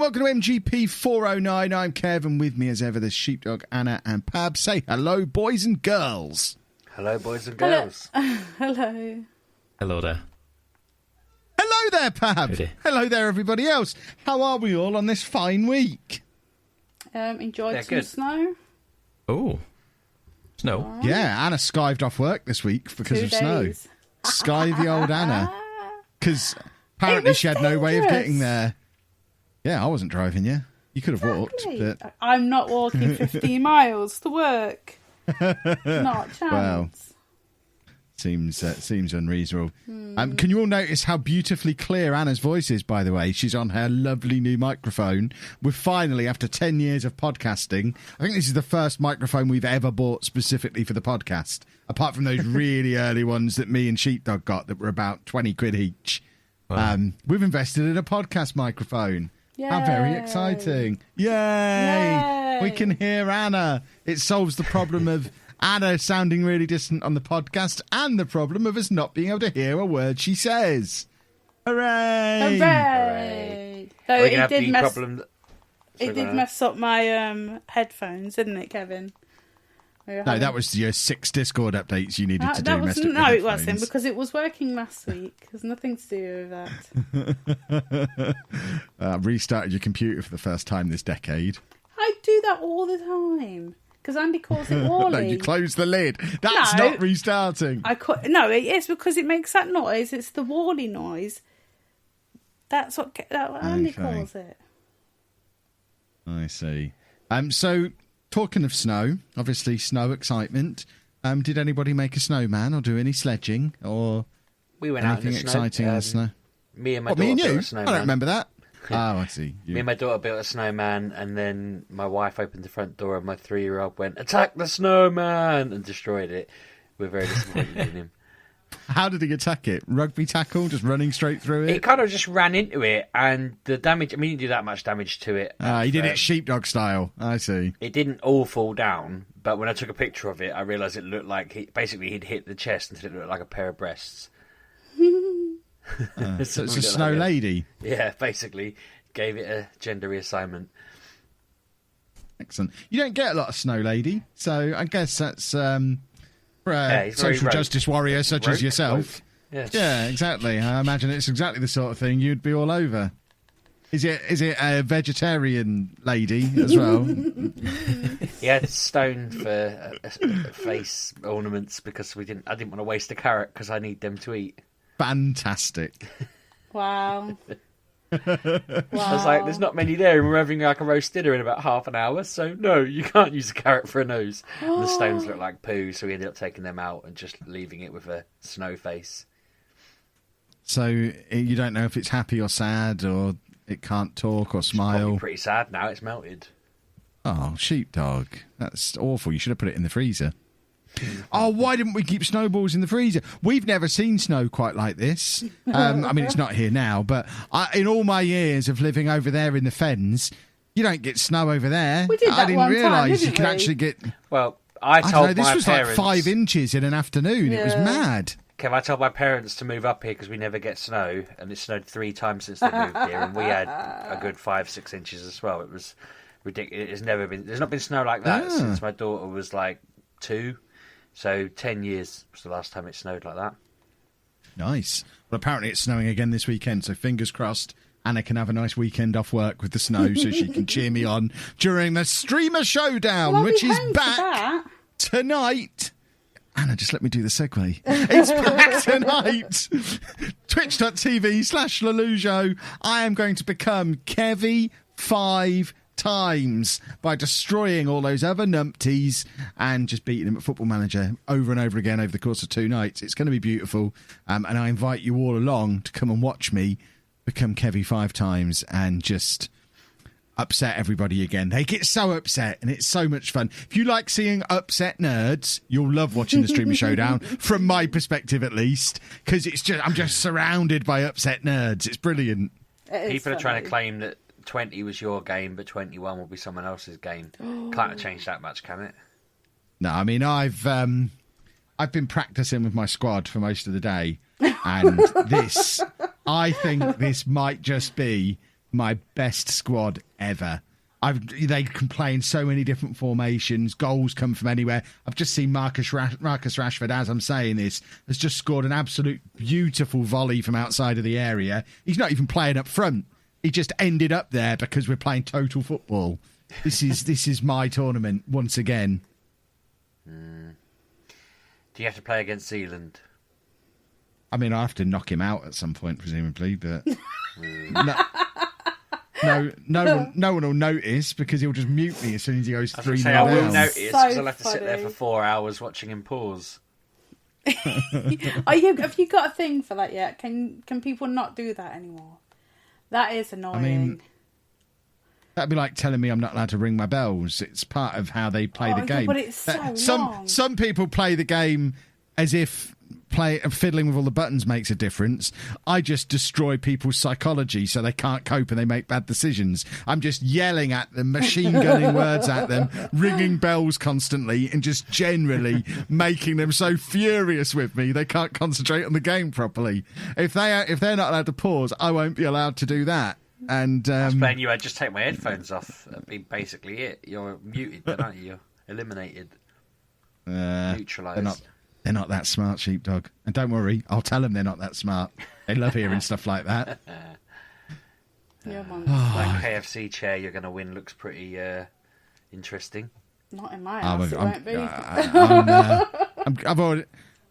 welcome to MGP409. I'm Kev, and with me as ever, there's Sheepdog, Anna, and Pab. Say hello, boys and girls. Hello, boys and girls. Hello. Hello there. Hello there, Pab. Howdy. Hello there, everybody else. How are we all on this fine week? Enjoyed some good. snow. Oh. Snow. Yeah, Anna skived off work this week because 2 of snow. days. Sky the old Anna. Because apparently was she had no way of dangerous. getting there. Yeah, I wasn't driving you. You could have walked. Exactly. But... I'm not walking 15 miles to work. Not a chance. Well, seems unreasonable. Can you all notice how beautifully clear Anna's voice is, by the way? She's on her lovely new microphone. We're finally, after 10 years of podcasting, I think this is the first microphone we've ever bought specifically for the podcast, apart from those really early ones that me and Sheepdog got that were about 20 quid each. Wow. We've invested in a podcast microphone. How very Yay. exciting. Yay! Yay. We can hear Anna. It solves the problem of Anna sounding really distant on the podcast and the problem of us not being able to hear a word she says. Hooray! Hooray! So Are we gonna it have did the mess. problem? It did mess up my headphones, didn't it, Kevin? No, that was your 6 Discord updates you needed to do. That messed wasn't. up No, your it wasn't headphones. because it was working last week. There's nothing to do with that. Restarted your computer for the first time this decade. I do that all the time because Andy calls it Wally. No, you close the lid. That's No. not restarting. No, it is because it makes that noise. It's the Wally noise. That's what Andy Okay. calls it. I see. So, talking of snow, obviously snow excitement. Did anybody make a snowman or do any sledging or We went out in anything the snow. exciting in the snow? Me and my What, daughter me and built you? a I snowman. don't remember that. Oh, I see. You. Me and my daughter built a snowman, and then my wife opened the front door, and my 3-year-old went, "Attack the snowman!" and destroyed it. We're very disappointed in him. How did he attack it? Rugby tackle, just running straight through He it? kind of just ran into it, and the damage. I mean, he didn't do that much damage to it. He did it sheepdog style. I see. It didn't all fall down, but when I took a picture of it, I realised it looked like he'd hit the chest until it looked like a pair of breasts. So it's a snow lady. Yeah, basically gave it a gender reassignment. Excellent. You don't get a lot of snow lady, so I guess that's for a he's very social rogue. justice warrior such as Rogue? yourself. Yeah. Yeah, exactly. I imagine it's exactly the sort of thing you'd be all over. Is it a vegetarian lady as well? He had stone for face ornaments because I didn't want to waste a carrot because I need them to eat. Fantastic. Wow. I was like, there's not many there, and we're having like a roast dinner in about half an hour, so no, you can't use a carrot for a nose. And the stones look like poo, so we ended up taking them out and just leaving it with a snow face. So you don't know if it's happy or sad, or it can't talk or Probably smile. pretty sad now, it's melted. Oh, sheepdog. That's awful. You should have put it in the freezer. Oh, why didn't we keep snowballs in the freezer? We've never seen snow quite like this. I mean, it's not here now, but in all my years of living over there in the Fens, you don't get snow over there. We did that I didn't one time, realise you didn't can we? actually get... Well, I I don't told know, this my was parents... like 5 inches in an afternoon. It was Yeah. mad. Kev, I told my parents to move up here because we never get snow, and it snowed 3 times since they moved here, and we had a good 5-6 inches as well. It was ridiculous. There's not been snow like that since my daughter was like 2. So 10 years was the last time it snowed like that. Nice. Well, apparently it's snowing again this weekend, so fingers crossed Anna can have a nice weekend off work with the snow so she can cheer me on during the Streamer Showdown, Well, I'll which be is home for back that. tonight. Anna, just let me do the segue. It's back tonight. Twitch.tv/Lelujo. I am going to become Kevy 5 times by destroying all those other numpties and just beating him at Football Manager over and over again over the course of 2 nights. It's going to be beautiful. And I invite you all along to come and watch me become Kevy 5 times and just upset everybody again. They get so upset and it's so much fun. If you like seeing upset nerds, you'll love watching the Streamer Showdown, from my perspective at least, because I'm just surrounded by upset nerds. It's brilliant. People are trying to claim that 20 was your game, but 21 will be someone else's game. Can't have changed that much, can it? No, I mean, I've been practicing with my squad for most of the day, and I think this might just be my best squad ever. They can play in so many different formations. Goals come from anywhere. I've just seen Marcus Rashford, as I'm saying this, has just scored an absolute beautiful volley from outside of the area. He's not even playing up front. He just ended up there because we're playing total football. This is my tournament once again. Do you have to play against Zealand? I mean, I have to knock him out at some point, presumably, but no one will notice because he'll just mute me as soon as he goes 3-0 I will down. notice because I'll have to sit there for 4 hours watching him pause. Have you got a thing for that yet? Can people not do that anymore? That is annoying. I mean, that'd be like telling me I'm not allowed to ring my bells. It's part of how they play the game. But it's so long. Some people play the game as if fiddling with all the buttons makes a difference. I just destroy people's psychology so they can't cope and they make bad decisions. I'm just yelling at them, machine gunning words at them, ringing bells constantly, and just generally making them so furious with me they can't concentrate on the game properly. If they're not allowed to pause, I won't be allowed to do that. And I was playing you. I'd just take my headphones off. That'd be basically it. You're muted, then, aren't you? You're eliminated, neutralised. They're not that smart, Sheepdog. And don't worry, I'll tell them they're not that smart. They love hearing stuff like that. Yeah, man. That KFC chair you're going to win looks pretty interesting. Not in my house, it won't be. I've already,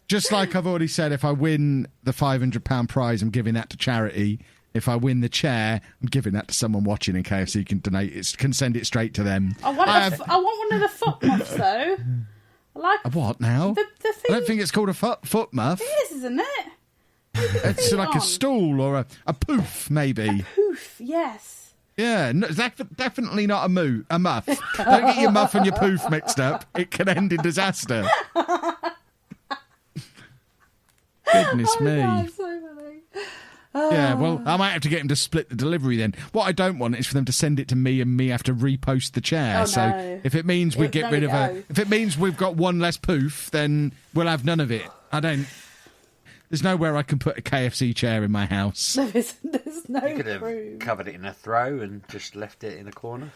just like I've already said, if I win the £500 prize, I'm giving that to charity. If I win the chair, I'm giving that to someone watching, and KFC can donate it, can send it straight to them. I want one of the foot muffs, though. A what now? The thing... I don't think it's called a foot muff. It is, isn't it? It's like a stool or a poof, maybe. A poof, yes. Yeah, no, definitely not a muff. Don't get your muff and your poof mixed up. It can end in disaster. Goodness me. God, so funny. Yeah, well, I might have to get him to split the delivery then. What I don't want is for them to send it to me and me have to repost the chair. Oh, so no. if it means we get rid of if it means we've got one less poof, then we'll have none of it. There's nowhere I can put a KFC chair in my house. There's no You could have proof. covered it in a throw and just left it in a corner.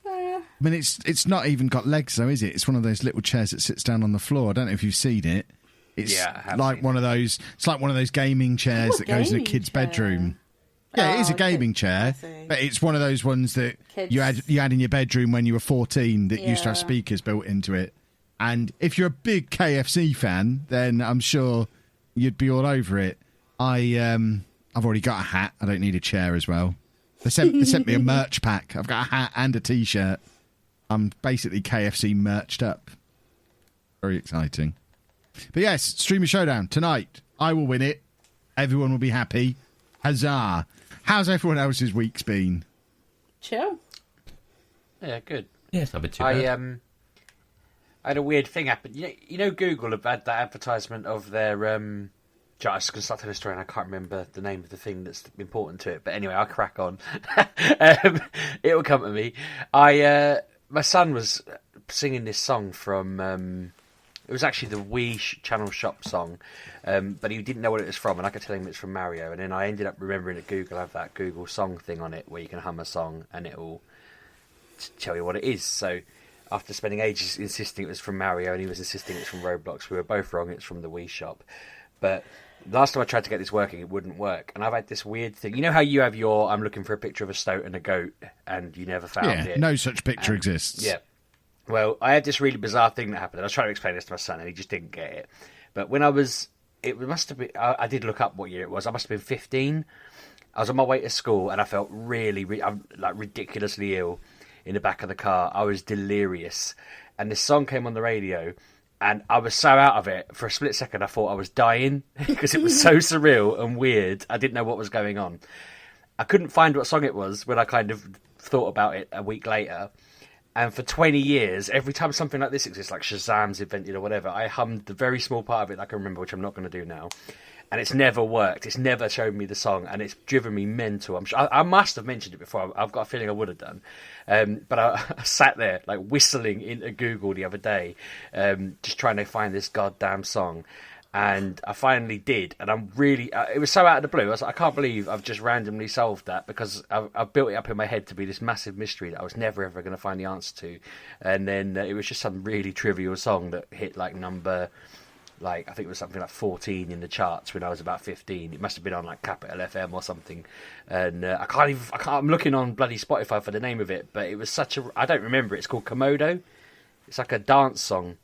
I mean, it's not even got legs though, is it? It's one of those little chairs that sits down on the floor. I don't know if you've seen it. It's like one of those. It's like one of those gaming chairs that goes in a kid's bedroom. Yeah, it is a gaming chair, but it's one of those ones that you had in your bedroom when you were 14 that used to have speakers built into it. And if you're a big KFC fan, then I'm sure you'd be all over it. I've already got a hat. I don't need a chair as well. They sent me a merch pack. I've got a hat and a T-shirt. I'm basically KFC merched up. Very exciting. But yes, Streamer Showdown tonight. I will win it. Everyone will be happy. Huzzah. How's everyone else's week's been? Chill. Yeah, good. Yes, I'll be too bad. I had a weird thing happen. You know Google have had that advertisement of their... I was going to start telling a story and I can't remember the name of the thing that's important to it. But anyway, I'll crack on. It will come to me. My son was singing this song from... it was actually the Wii Channel Shop song, but he didn't know what it was from, and I could tell him it's from Mario. And then I ended up remembering that Google have that Google song thing on it where you can hum a song and it will tell you what it is. So after spending ages insisting it was from Mario and he was insisting it's from Roblox, we were both wrong, it's from the Wii Shop. But last time I tried to get this working, it wouldn't work. And I've had this weird thing. You know how you have your, I'm looking for a picture of a stoat and a goat, and you never found it? No such picture exists. Yeah. Well, I had this really bizarre thing that happened. I was trying to explain this to my son, and he just didn't get it. But when it must have been, I did look up what year it was. I must have been 15. I was on my way to school, and I felt I'm like ridiculously ill in the back of the car. I was delirious. And this song came on the radio, and I was so out of it. For a split second, I thought I was dying because it was so surreal and weird. I didn't know what was going on. I couldn't find what song it was when I kind of thought about it a week later. And for 20 years, every time something like this exists, like Shazam's invented or whatever, I hummed the very small part of it that I can remember, which I'm not going to do now. And it's never worked. It's never showed me the song, and it's driven me mental. I'm sure, I must have mentioned it before. I've got a feeling I would have done. But I sat there, like, whistling into Google the other day, just trying to find this goddamn song. And I finally did, and I'm really... it was so out of the blue. I was like, I can't believe I've just randomly solved that, because I've built it up in my head to be this massive mystery that I was never, ever going to find the answer to. And then it was just some really trivial song that hit, like, number... Like, I think it was something like 14 in the charts when I was about 15. It must have been on, like, Capital FM or something. And I'm looking on bloody Spotify for the name of it, but it was such a... I don't remember it. It's called Komodo. It's like a dance song.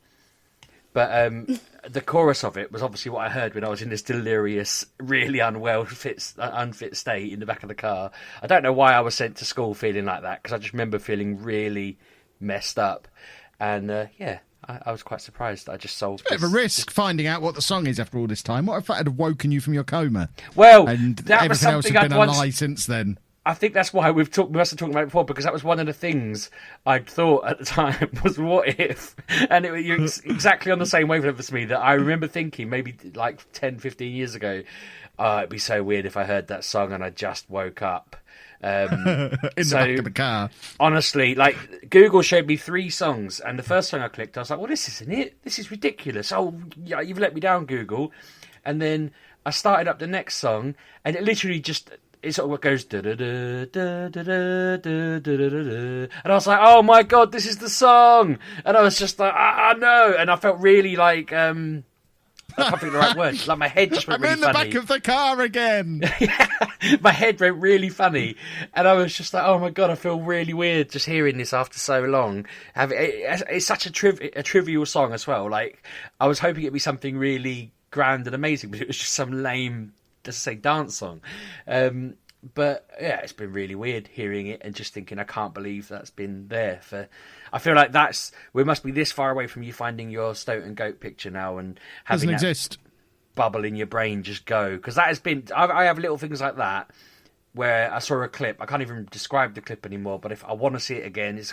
But the chorus of it was obviously what I heard when I was in this delirious, really unfit state in the back of the car. I don't know why I was sent to school feeling like that, because I just remember feeling really messed up. And I was quite surprised that I just solved It's a bit of a risk finding out what the song is after all this time. What if that had woken you from your coma? Well, and that was everything else something had been I'd a lie since then. I think that's why we must have talked about it before, because that was one of the things I'd thought at the time was, what if? And you're exactly on the same wavelength as me, that I remember thinking maybe like 10, 15 years ago, it'd be so weird if I heard that song and I just woke up. In the back of the car. Honestly, like, Google showed me 3 songs, and the first song I clicked, I was like, well, this isn't it. This is ridiculous. Oh, yeah, you've let me down, Google. And then I started up the next song, and it literally just... It sort of goes da da da da da da da da da, and I was like, "Oh my god, this is the song!" And I was just like, "I know," and I felt really like I can't think of the right word. Like my head just went really funny. I'm in the back of the car again. Yeah, my head went really funny, and I was just like, "Oh my god, I feel really weird just hearing this after so long." It's such a trivial song as well. Like, I was hoping it'd be something really grand and amazing, but it was just some lame, just say, dance song. But yeah, it's been really weird hearing it and just thinking, I can't believe that's been there for... I feel like we must be this far away from you finding your Stoat and Goat picture now and having Doesn't that exist. bubble in your brain just go. Because that has been... I have little things like that where I saw a clip. I can't even describe the clip anymore, but if I want to see it again, it's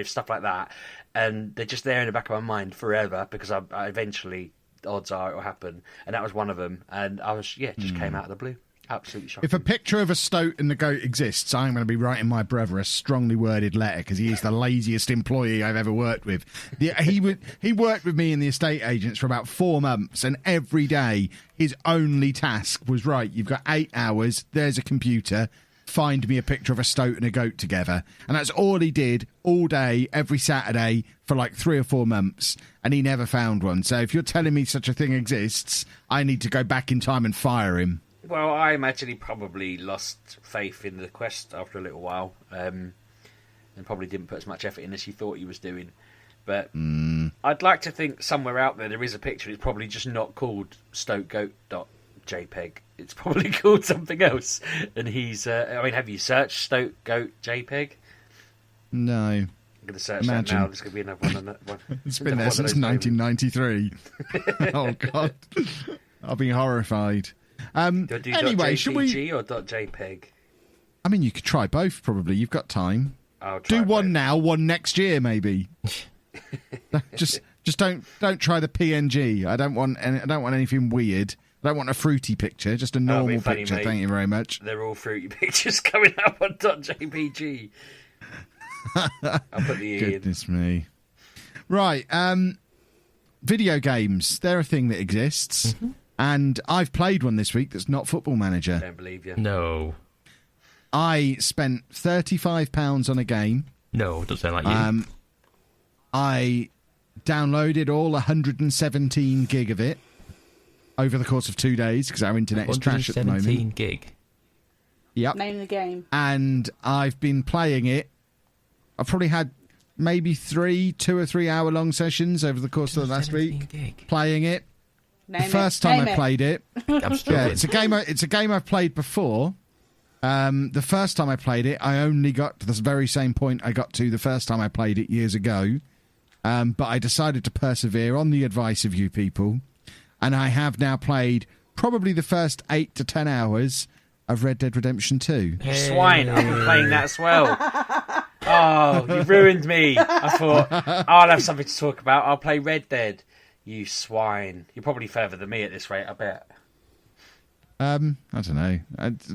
stuff like that. And they're just there in the back of my mind forever, because I eventually... odds are it'll happen, and that was one of them, and I was just came out of the blue. Absolutely shocking. If a picture of a Stoat and the Goat exists, I'm going to be writing my brother a strongly worded letter, because he is the laziest employee I've ever worked with. He worked with me in the estate agents for about 4 months, and every day his only task was, right, you've got 8 hours, there's a computer, find me a picture of a Stoat and a Goat together. And that's all he did all day, every Saturday, for like 3 or 4 months, and he never found one. So if you're telling me such a thing exists, I need to go back in time and fire him. Well, I imagine he probably lost faith in the quest after a little while, and probably didn't put as much effort in as he thought he was doing. But I'd like to think somewhere out there is a picture. It's probably just not called stoatgoat.jpg. It's probably called something else. And he's... have you searched Stoat Goat JPEG? No. I'm going to search that now. There's going to be another one. It's been there since 1993. Oh, God. I'll be horrified. Anyway, should we... or .jpeg? I mean, you could try both, probably. You've got time. I'll try Do one both. now, one next year, maybe. just don't try the PNG. I don't want anything weird. I don't want a fruity picture, just a normal picture. Mate. Thank you very much. They're all fruity pictures coming up on .jpg. I'll put the E in. Goodness me. Right, video games. They're a thing that exists. Mm-hmm. And I've played one this week that's not Football Manager. Don't believe you. No. I spent £35 on a game. No, doesn't sound like you. I downloaded all 117 gig of it over the course of 2 days, because our internet is trash at the moment. 117 gig? Yep. Name the game. And I've been playing it. I've probably had maybe 2 or 3 hour long sessions over the course of the last week gig. playing it. Name the first time I it. played it, I'm struggling. it's a game I've played before. The first time I played it, I only got to the very same point I got to the first time I played it years ago. But I decided to persevere on the advice of you people, and I have now played probably the first 8 to 10 hours of Red Dead Redemption 2. You swine, I've been playing that as well. Oh, you ruined me. I thought, I'll have something to talk about. I'll play Red Dead. You swine. You're probably further than me at this rate, I bet. I don't know.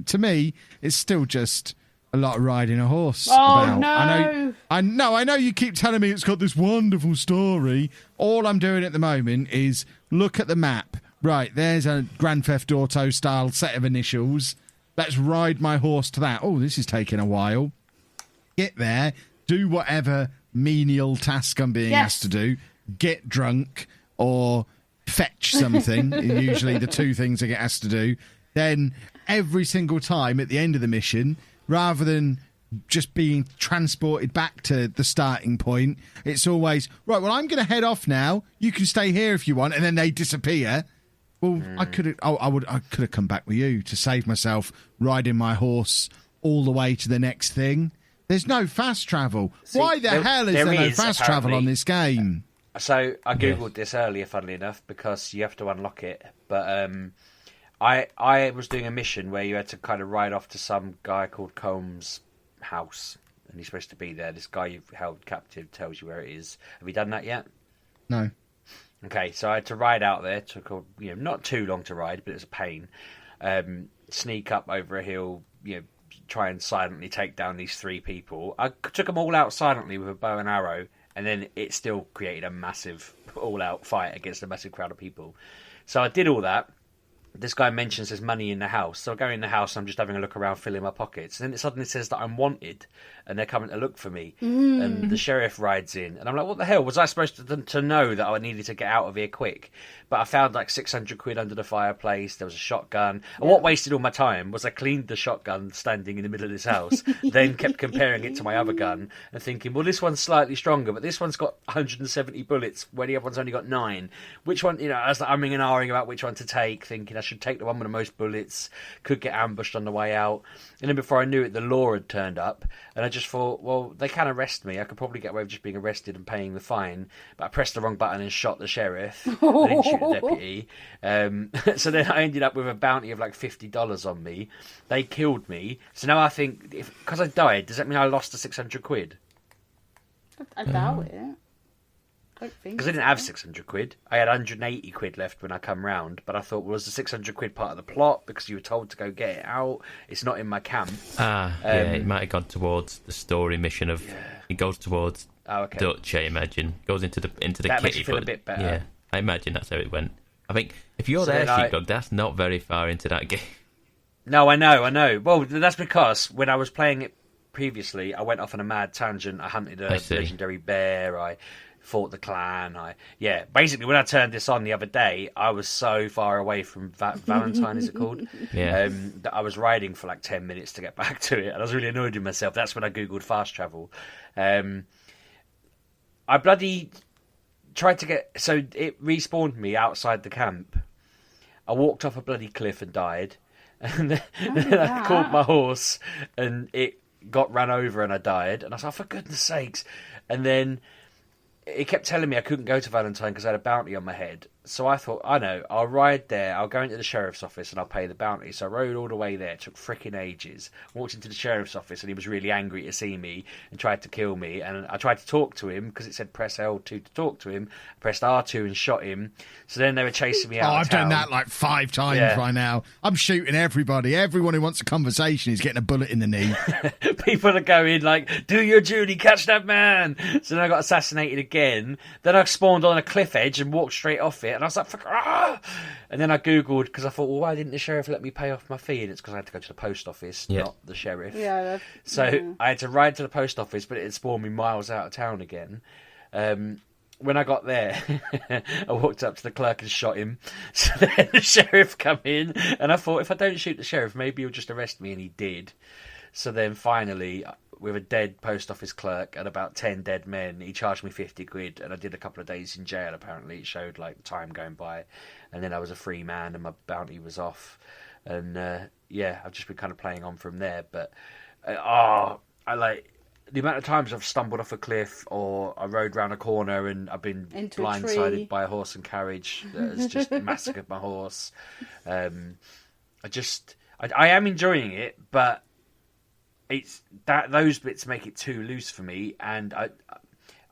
To me, it's still just a lot of riding a horse. Oh, no. I know you keep telling me it's got this wonderful story. All I'm doing at the moment is look at the map, right, there's a Grand Theft Auto style set of initials. Let's ride my horse to that. Oh, this is taking a while. Get there, do whatever menial task I'm being asked to do, get drunk or fetch something, usually the two things I get asked to do. Then every single time at the end of the mission, rather than just being transported back to the starting point, it's always, right, well, I'm going to head off now. You can stay here if you want. And then they disappear. Well, I could have come back with you to save myself riding my horse all the way to the next thing. There's no fast travel. See, Why the hell is there no fast travel on this game? So I googled this earlier, funnily enough, because you have to unlock it. But I was doing a mission where you had to kind of ride off to some guy called Combs' house, and he's supposed to be there. This guy you've held captive tells you where it is. Have you done that yet? No. Okay, so I had to ride out there. Took not too long to ride, but it was a pain. Sneak up over a hill, try and silently take down these 3 people. I took them all out silently with a bow and arrow, and then it still created a massive all-out fight against a massive crowd of people. So I did all that. This guy mentions there's money in the house. So I go in the house and I'm just having a look around, filling my pockets. And then it suddenly says that I'm wanted and they're coming to look for me. And the sheriff rides in. And I'm like, what the hell? Was I supposed to know that I needed to get out of here quick? But I found like 600 quid under the fireplace. There was a shotgun. And what wasted all my time was I cleaned the shotgun standing in the middle of this house, then kept comparing it to my other gun and thinking, well, this one's slightly stronger, but this one's got 170 bullets where the other one's only got 9. Which one, I was like umming and ahhing about which one to take, thinking I should take the one with the most bullets, could get ambushed on the way out. And then before I knew it, the law had turned up, and I just thought, well, they can arrest me. I could probably get away with just being arrested and paying the fine, but I pressed the wrong button and shot the sheriff. I didn't shoot the deputy. So then I ended up with a bounty of like $50 on me. They killed me. So now I think, because I died, does that mean I lost the 600 quid? I doubt it. Because I didn't have 600 quid. I had 180 quid left when I come round, but I thought, well, was the 600 quid part of the plot because you were told to go get it out? It's not in my camp. It might have gone towards the story mission of... It goes towards Dutch, I imagine. Goes into the that kitty. Makes you feel a bit better. Yeah, I imagine that's how it went. I think if you're there, Sheepdog, that's not very far into that game. No, I know. Well, that's because when I was playing it previously, I went off on a mad tangent. I hunted a legendary bear. I fought the clan. Basically, when I turned this on the other day, I was so far away from Valentine, is it called? Yeah. That I was riding for like 10 minutes to get back to it, and I was really annoyed with myself. That's when I googled fast travel. I bloody tried to get... So it respawned me outside the camp. I walked off a bloody cliff and died. And then I caught my horse and it got run over and I died. And I was like, for goodness sakes. And then it kept telling me I couldn't go to Valentine because I had a bounty on my head. So I thought, I know, I'll ride there, I'll go into the sheriff's office and I'll pay the bounty. So I rode all the way there, it took frickin' ages. Walked into the sheriff's office and he was really angry to see me and tried to kill me. And I tried to talk to him because it said press L2 to talk to him. I pressed R2 and shot him. So then they were chasing me out of I've town. done that like 5 times by now. I'm shooting everybody. Everyone who wants a conversation is getting a bullet in the knee. People are going like, do your duty, catch that man. So then I got assassinated again. Then I spawned on a cliff edge and walked straight off it. And I was like, and then I googled because I thought, well, why didn't the sheriff let me pay off my fee? And it's because I had to go to the post office, not the sheriff. I had to ride to the post office, but it had spawned me miles out of town again. When I got there, I walked up to the clerk and shot him. So then the sheriff come in, and I thought, if I don't shoot the sheriff, maybe he'll just arrest me, and he did. So then finally, with a dead post office clerk and about 10 dead men, he charged me 50 quid, and I did a couple of days in jail, apparently. It showed, like, time going by. And then I was a free man, and my bounty was off. And, I've just been kind of playing on from there. But, the amount of times I've stumbled off a cliff or I rode round a corner and I've been blindsided by a horse and carriage that has just massacred my horse. I am enjoying it, but it's that those bits make it too loose for me, and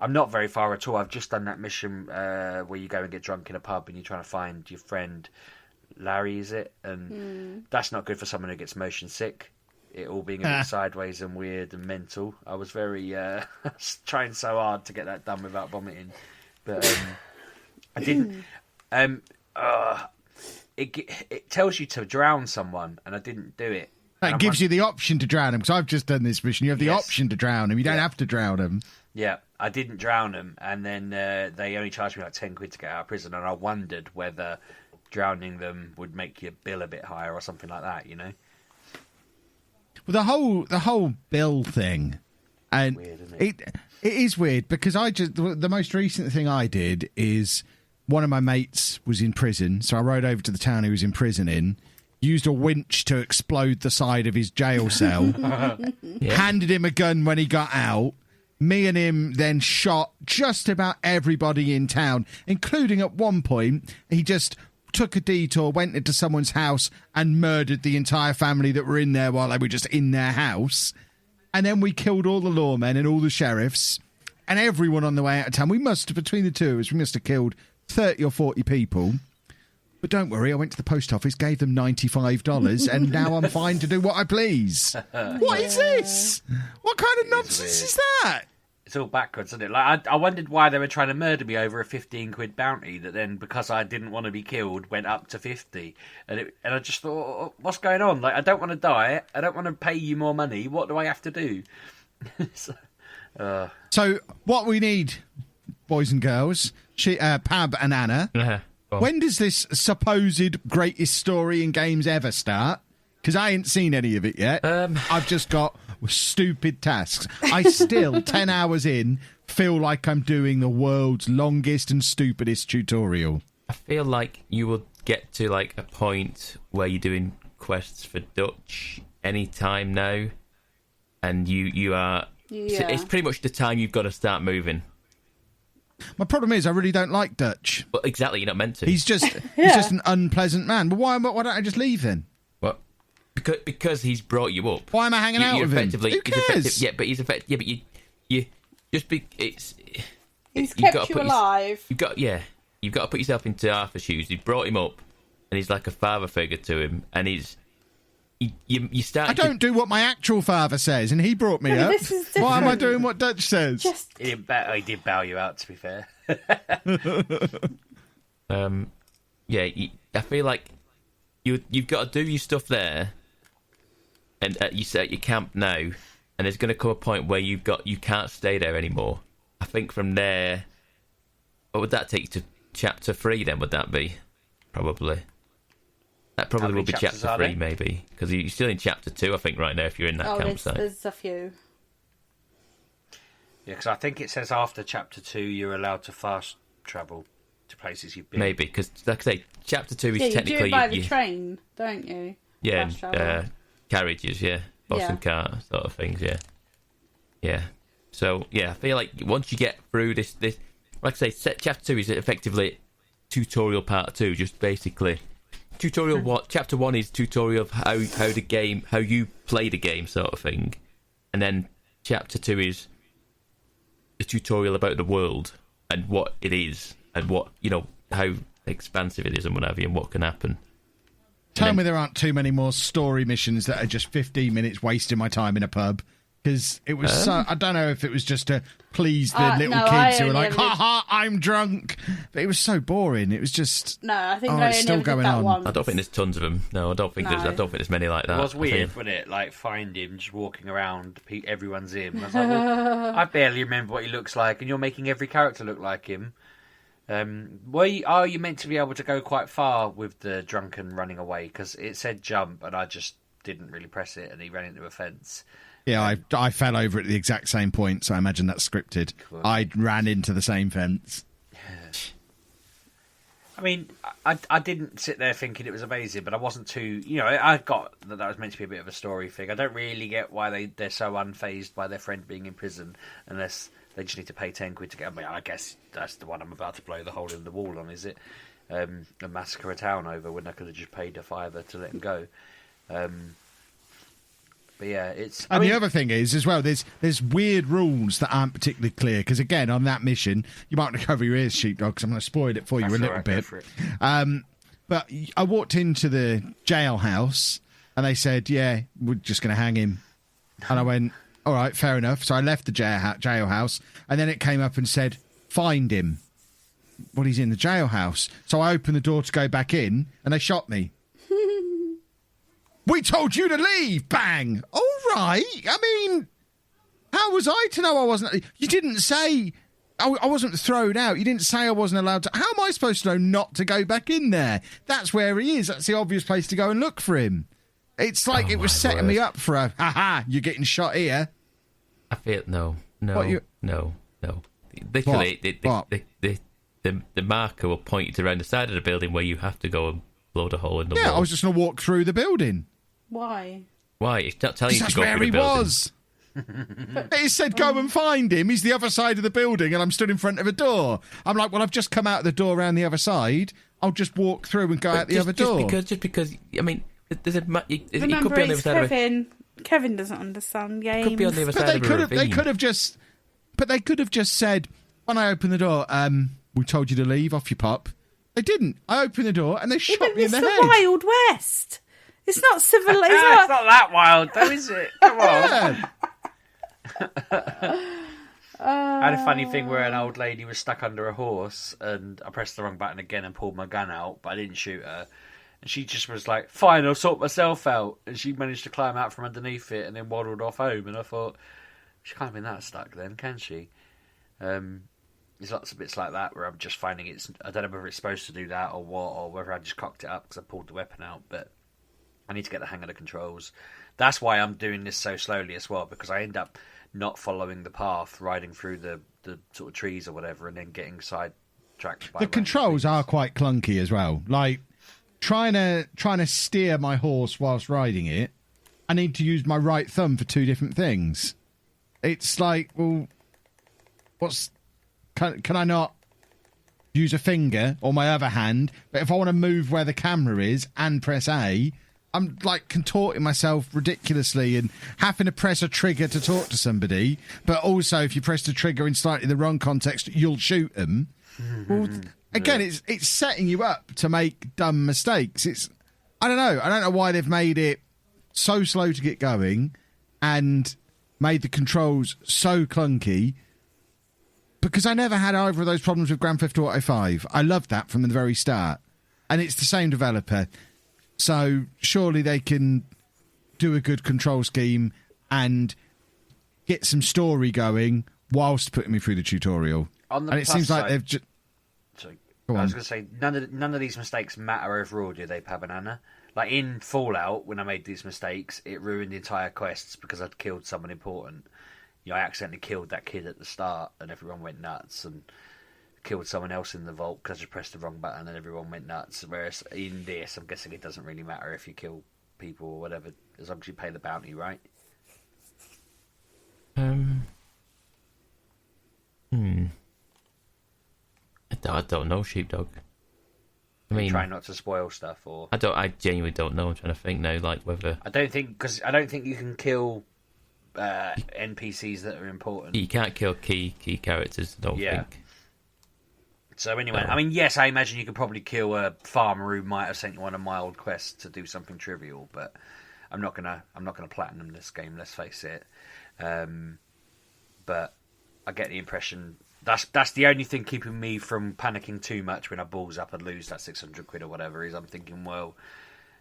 I'm not very far at all. I've just done that mission where you go and get drunk in a pub and you're trying to find your friend Larry, is it? And that's not good for someone who gets motion sick. It all being a bit sideways and weird and mental. I was very trying so hard to get that done without vomiting, but I didn't. it tells you to drown someone, and I didn't do it. It gives you the option to drown him, because I've just done this mission. You have the option to drown him. You don't have to drown him. Yeah, I didn't drown him, and then they only charged me like 10 quid to get out of prison, and I wondered whether drowning them would make your bill a bit higher or something like that, you know? Well, the whole bill thing, and weird, isn't it? It is weird, because the most recent thing I did is one of my mates was in prison, so I rode over to the town he was in prison in, used a winch to explode the side of his jail cell, handed him a gun when he got out. Me and him then shot just about everybody in town, including at one point, he just took a detour, went into someone's house and murdered the entire family that were in there while they were just in their house. And then we killed all the lawmen and all the sheriffs and everyone on the way out of town. Between the two of us, we must have killed 30 or 40 people. But don't worry, I went to the post office, gave them $95, and now I'm fine to do what I please. What is this? What kind of nonsense is that? It's all backwards, isn't it? Like I wondered why they were trying to murder me over a 15 quid bounty that then, because I didn't want to be killed, went up to 50. And I just thought, oh, what's going on? Like, I don't want to die. I don't want to pay you more money. What do I have to do? So what we need, boys and girls, Pab and Anna, when does this supposed greatest story in games ever start? Because I ain't seen any of it yet. I've just got stupid tasks. I still, 10 hours in, feel like I'm doing the world's longest and stupidest tutorial. I feel like you will get to like a point where you're doing quests for Dutch any time now, and you are... Yeah. It's pretty much the time you've got to start moving. My problem is I really don't like Dutch. Well, exactly, you're not meant to. He's just an unpleasant man. But why don't I just leave then? Well, because he's brought you up. Why am I hanging out with him? Who cares? Yeah, but he's effective. Yeah, but you just be. He's kept you alive. You've got to put yourself into Arthur's shoes. You brought him up, and he's like a father figure to him, and you start. I don't do what my actual father says, and he brought me up. This is different. Why am I doing what Dutch says? He did bow you out, to be fair. I feel like you've got to do your stuff there, and you set your camp now, and there's going to come a point where you can't stay there anymore. I think from there, what would that take you to chapter 3? Then would that be probably? That probably will be chapter 3, maybe, because you're still in chapter 2, I think, right now. If you're in that campsite, there's a few. Yeah, because I think it says after chapter 2 you're allowed to fast travel to places you've been. Maybe, because like I say, chapter 2 is technically you do it by the train, don't you? Yeah, carriages, bus and car sort of things, yeah. So yeah, I feel like once you get through this, like I say, chapter 2 is effectively tutorial part 2, just basically. Tutorial what? Chapter 1 is tutorial of how you play the game, sort of thing, and then chapter 2 is a tutorial about the world and what it is and what how expansive it is and what have you, and what can happen. Tell me there aren't too many more story missions that are just 15 minutes wasting my time in a pub. Because it was I don't know if it was just to please the little kids who were like, ha ha, I'm drunk. But it was so boring. It was just. No, I think I it's still only going did that on. once. I don't think there's tons of them. No, I don't think there's many like that. It was weird, wasn't it? Like, find him just walking around, everyone's him. I was like, well, I barely remember what he looks like, and you're making every character look like him. Are you meant to be able to go quite far with the drunken running away? Because it said jump, and I just didn't really press it, and he ran into a fence. Yeah, I fell over at the exact same point, so I imagine that's scripted. Cool. I ran into the same fence. I mean, I didn't sit there thinking it was amazing, but I wasn't too... I got that was meant to be a bit of a story thing. I don't really get why they're so unfazed by their friend being in prison, unless they just need to pay 10 quid to get... I guess that's the one I'm about to blow the hole in the wall on, is it? And massacre a town over when I could have just paid a £5 to let him go. But yeah, it's... the other thing is, as well, there's weird rules that aren't particularly clear, because again, on that mission, you might want to cover your ears, Sheepdog, because I'm going to spoil it for you a little bit. But I walked into the jailhouse, and they said, yeah, we're just going to hang him. And I went, all right, fair enough. So I left the jailhouse, and then it came up and said, find him. he's in the jailhouse. So I opened the door to go back in, and they shot me. We told you to leave! Bang! All right. I mean, how was I to know I wasn't... You didn't say... I wasn't thrown out. You didn't say I wasn't allowed to... How am I supposed to know not to go back in there? That's where he is. That's the obvious place to go and look for him. It's like it was setting me up for a... Ha-ha, you're getting shot here. I feel... No. Literally, What? the marker will point you to around the side of the building where you have to go and blow the hole in the wall. Yeah, I was just going to walk through the building. Why? Why? It's not telling you to That's go where through he the building. was. It said go and find him. He's the other side of the building and I'm stood in front of a door. I'm like, well, I've just come out the door around the other side. I'll just walk through and go out the other door. Just because, I mean, there's a... He could be on Remember, the other it's side of a... Kevin. Kevin doesn't understand games. Could be on the other But side of a ravine. they could have just said, when I opened the door, we told you to leave, off you pop. They didn't. I opened the door and they shot me in the head. It's the Wild West. It's not civilized. It's not that wild, though, is it? Come on. Yeah. I had a funny thing where an old lady was stuck under a horse and I pressed the wrong button again and pulled my gun out, but I didn't shoot her. And she just was like, fine, I'll sort myself out. And she managed to climb out from underneath it and then waddled off home. And I thought, she can't have been that stuck then, can she? There's lots of bits like that where I'm just finding I don't know whether it's supposed to do that or what, or whether I just cocked it up because I pulled the weapon out, but I need to get the hang of the controls. That's why I'm doing this so slowly as well, because I end up not following the path, riding through the sort of trees or whatever, and then getting sidetracked by The controls things. are quite clunky as well. Like, trying to steer my horse whilst riding it, I need to use my right thumb for two different things. It's like, well, can I not use a finger or my other hand? But if I want to move where the camera is and press A, I'm like contorting myself ridiculously and having to press a trigger to talk to somebody. But also, if you press the trigger in slightly the wrong context, you'll shoot them. Well, again, it's setting you up to make dumb mistakes. I don't know why they've made it so slow to get going and made the controls so clunky. Because I never had either of those problems with Grand Theft Auto 5. I loved that from the very start. And it's the same developer. So surely they can do a good control scheme and get some story going whilst putting me through the tutorial. On the and it plus seems like side- they've just... Sorry. Go I on. was going to say, none of these mistakes matter overall, do they, Pabanana? Like in Fallout, when I made these mistakes, it ruined the entire quests because I'd killed someone important. You know, I accidentally killed that kid at the start and everyone went nuts, and killed someone else in the vault because I pressed the wrong button and everyone went nuts. Whereas in this, I'm guessing it doesn't really matter if you kill people or whatever, as long as you pay the bounty, right? I don't know, Sheepdog. I mean, Try not to spoil stuff, or I genuinely don't know. I'm trying to think now, like whether I don't think you can kill NPCs that are important. you can't kill key characters. I don't think. So anyway, I mean, yes, I imagine you could probably kill a farmer who might have sent you on a mild quest to do something trivial, but I'm not gonna platinum this game. Let's face it. But I get the impression that's the only thing keeping me from panicking too much when I balls up and lose that 600 quid or whatever. Is I'm thinking, well,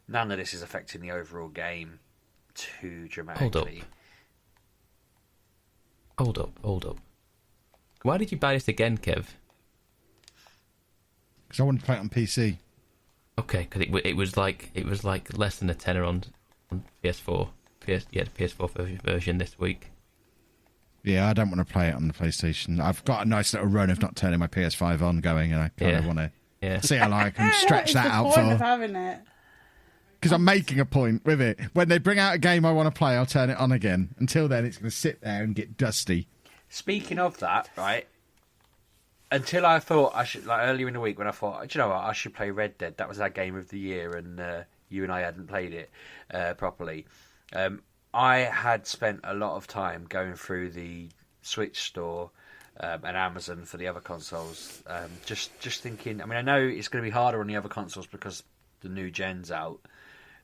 none of this is affecting the overall game too dramatically. Hold up. Why did you buy this again, Kev? Because I wanted to play it on PC. Okay, because it was like less than a tenner on PS4. The PS4 version this week. Yeah, I don't want to play it on the PlayStation. I've got a nice little run of not turning my PS5 on going, and I kind of want to see how long I can stretch that out What's the point of for. having it? Because I'm making a point with it. When they bring out a game I want to play, I'll turn it on again. Until then, it's going to sit there and get dusty. Speaking of that, right? Until I thought I should, like earlier in the week when I thought, do you know what, I should play Red Dead. That was our game of the year, and you and I hadn't played it properly. I had spent a lot of time going through the Switch store and Amazon for the other consoles, just thinking. I mean, I know it's going to be harder on the other consoles because the new gen's out,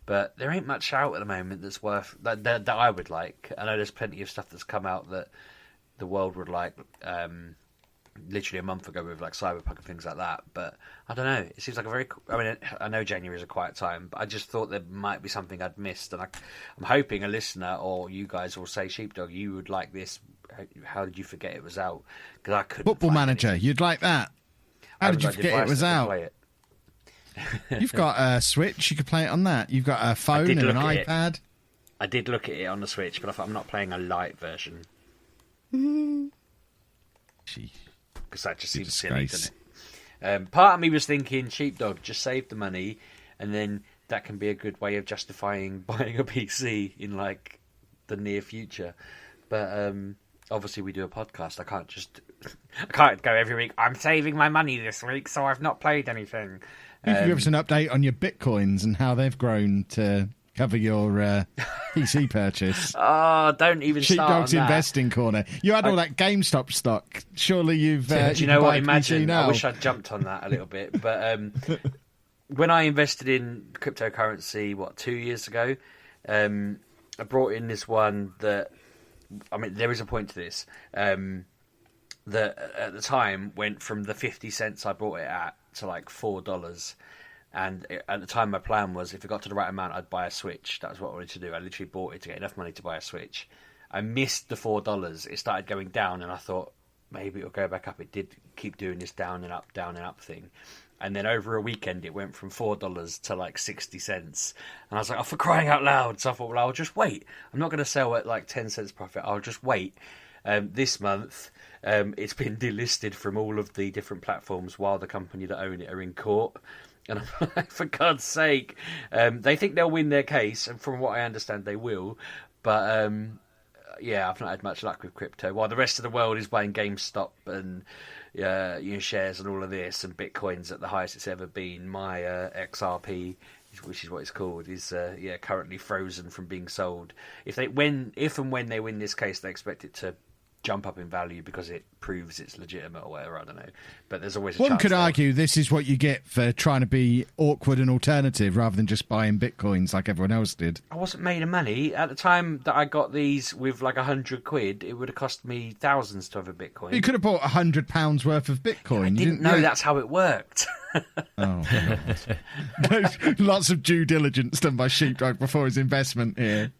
but there ain't much out at the moment that's worth that I would like. I know there's plenty of stuff that's come out that the world would like. literally a month ago with like Cyberpunk and things like that. But I don't know. It seems like a very. I mean, I know January is a quiet time, but I just thought there might be something I'd missed, and I'm hoping a listener or you guys will say, Sheepdog, you would like this. How did you forget it was out? Because I couldn't. Football Manager, you'd like that? How did you forget it was out? You've got a Switch. You could play it on that. You've got a phone and an iPad. I did look at it on the Switch, but I thought I'm not playing a light version. Because that just seems silly, doesn't it? Part of me was thinking, Sheepdog, just save the money, and then that can be a good way of justifying buying a PC in like the near future. But obviously, we do a podcast. I can't go every week. I'm saving my money this week, so I've not played anything. You can give us an update on your bitcoins and how they've grown to cover your PC purchase. Oh, don't even start on Sheepdog's investing corner. You had all that GameStop stock. Surely you've. Do you know what? Imagine. I wish I'd jumped on that a little bit. But when I invested in cryptocurrency, 2 years ago, I brought in this one that. I mean, there is a point to this. That at the time went from the 50 cents I bought it at to like $4. And at the time, my plan was if it got to the right amount, I'd buy a Switch. That was what I wanted to do. I literally bought it to get enough money to buy a Switch. I missed the $4. It started going down, and I thought maybe it'll go back up. It did keep doing this down and up thing. And then over a weekend, it went from $4 to like 60 cents. And I was like, oh, for crying out loud. So I thought, well, I'll just wait. I'm not going to sell at like 10 cents profit. I'll just wait. This month, it's been delisted from all of the different platforms while the company that own it are in court. And I'm like, for God's sake, they think they'll win their case, and from what I understand, they will. But yeah, I've not had much luck with crypto. While the rest of the world is buying GameStop and shares and all of this, and Bitcoin's at the highest it's ever been, my XRP, which is what it's called, is currently frozen from being sold. If and when they win this case, they expect it to jump up in value because it proves it's legitimate or whatever, I don't know. But there's always a chance. One could argue this is what you get for trying to be awkward and alternative rather than just buying bitcoins like everyone else did. I wasn't made of money. At the time that I got these with like £100, it would have cost me thousands to have a bitcoin. You could have bought £100 worth of bitcoin. I didn't know that's how it worked. Oh, lots of due diligence done by Sheepdog before his investment here.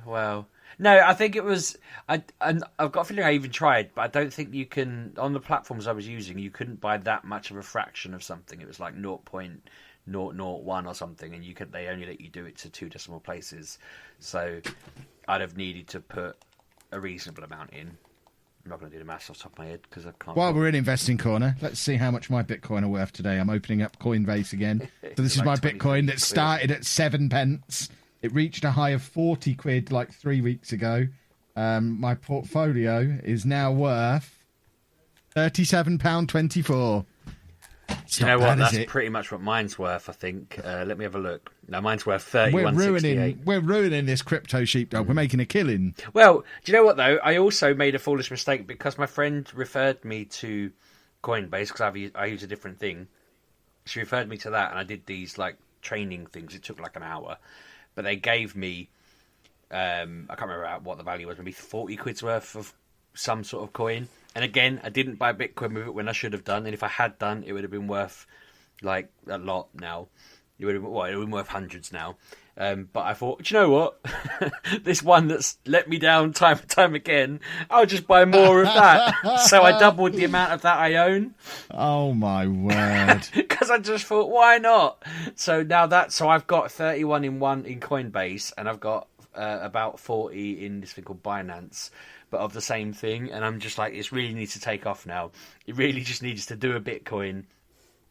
Well... No, I think it was. I've got a feeling I even tried, but I don't think you can. On the platforms I was using, you couldn't buy that much of a fraction of something. It was like 0.001 or something, and they only let you do it to 2 decimal places. So I'd have needed to put a reasonable amount in. I'm not going to do the maths off the top of my head because I can't. While we're in investing corner, let's see how much my Bitcoin are worth today. I'm opening up Coinbase again. So this is my Bitcoin that started at 7 pence. It reached a high of 40 quid like 3 weeks ago. My portfolio is now worth £37.24. Do you know what? That's pretty much what mine's worth, I think. Let me have a look. No, mine's worth 31.68. We're ruining this crypto, Sheepdog. We're making a killing. Well, do you know what, though? I also made a foolish mistake because my friend referred me to Coinbase because I use a different thing. She referred me to that, and I did these like training things. It took like an hour. But they gave me, I can't remember what the value was, maybe 40 quid's worth of some sort of coin. And again, I didn't buy Bitcoin with it when I should have done. And if I had done, it would have been worth like a lot now. It would have been worth hundreds now. But I thought, do you know what? This one that's let me down time and time again, I'll just buy more of that. So I doubled the amount of that I own. Oh my word. Because I just thought, why not? So now I've got 31 in Coinbase, and I've got about 40 in this thing called Binance, but of the same thing. And I'm just like, it really needs to take off now. It really just needs to do a Bitcoin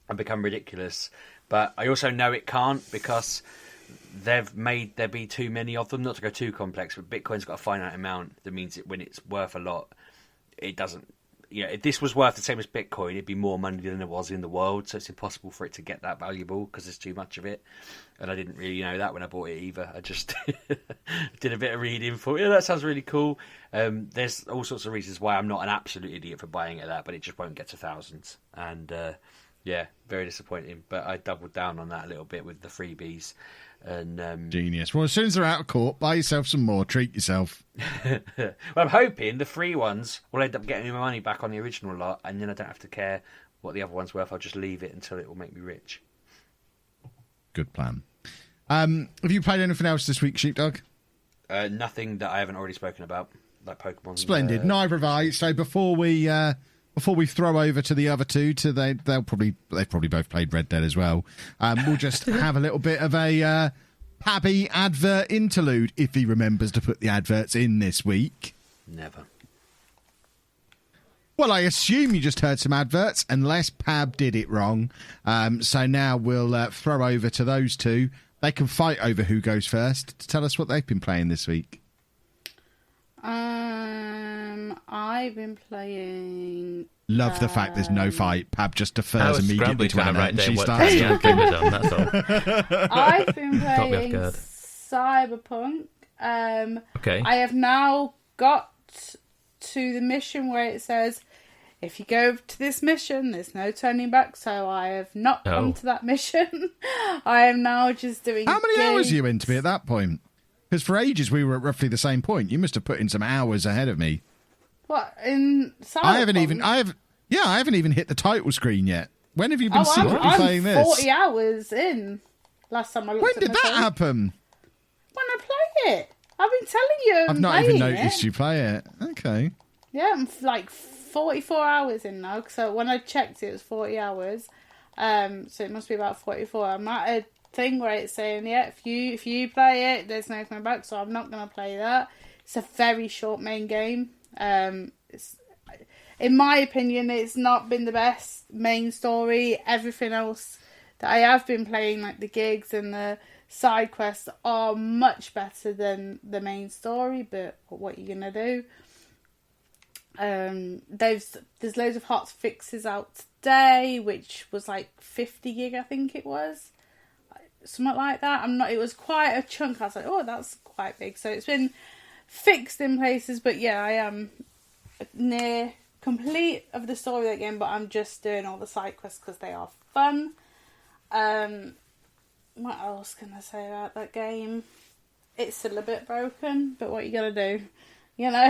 and become ridiculous. But I also know it can't because they've made there be too many of them. Not to go too complex, but Bitcoin's got a finite amount. That means when it's worth a lot, it doesn't. If this was worth the same as Bitcoin, it'd be more money than there was in the world. So it's impossible for it to get that valuable because there's too much of it. And I didn't really know that when I bought it either. I just did a bit of reading for that sounds really cool. There's all sorts of reasons why I'm not an absolute idiot for buying it at that, but it just won't get to thousands. And Yeah, very disappointing. But I doubled down on that a little bit with the freebies. And Genius. Well, as soon as they're out of court, buy yourself some more. Treat yourself. well, I'm hoping the free ones will end up getting my money back on the original lot, and then I don't have to care what the other one's worth. I'll just leave it until it will make me rich. Good plan. Have you played anything else this week, Sheepdog? Nothing that I haven't already spoken about, like Pokemon. Splendid. Neither have I. So before we throw over to the other two, they've probably both played Red Dead as well. We'll just have a little bit of a Pabby advert interlude if he remembers to put the adverts in this week. Never. Well, I assume you just heard some adverts, unless Pab did it wrong. So now we'll throw over to those two. They can fight over who goes first to tell us what they've been playing this week. I've been playing. Love the fact there's no fight. Pab just defers immediately to Anna and she starts talking. That's all. I've been Caught me off playing guard. Cyberpunk. Okay. I have now got to the mission where it says, if you go to this mission, there's no turning back. So I have not gone to that mission. I am now just doing. How many hours are you in to be at that point? Because for ages we were at roughly the same point. You must have put in some hours ahead of me. What in Cyberpunk? I haven't even hit the title screen yet. When have you been secretly playing this? 40 hours in. Last time I looked. When did that happen? When I play it, I've been telling you. I've not even noticed you play it. Okay. Yeah, I'm like 44 hours in now. So when I checked, it was 40 hours. So it must be about 44. I'm at a thing where it's saying, yeah, if you play it, there's no coming back. So I'm not going to play that. It's a very short main game. It's, in my opinion, it's not been the best main story. Everything else that I have been playing, like the gigs and the side quests, are much better than the main story. But what are you gonna do? There's loads of hot fixes out today, which was like 50 gig, I think it was, something like that. It was quite a chunk. I was like, oh, that's quite big. So it's been fixed in places, but yeah, I am near complete of the story of that game, but I'm just doing all the side quests because they are fun. What else can I say about that game? It's still a bit broken, but what are you gonna do? You know,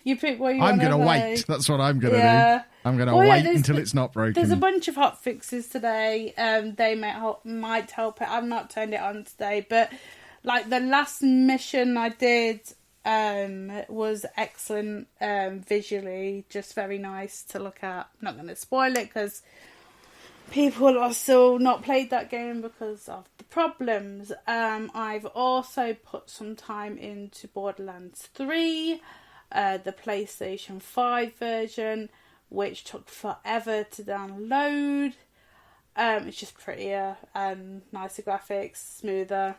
you pick what you want to play. I'm gonna wait. That's what I'm gonna do. I'm gonna wait until it's not broken. There's a bunch of hot fixes today. They might help it. I've not turned it on today, but like the last mission I did was excellent visually, just very nice to look at. I'm not going to spoil it because people are still not played that game because of the problems. I've also put some time into Borderlands 3, the PlayStation 5 version, which took forever to download. It's just prettier and nicer graphics, smoother.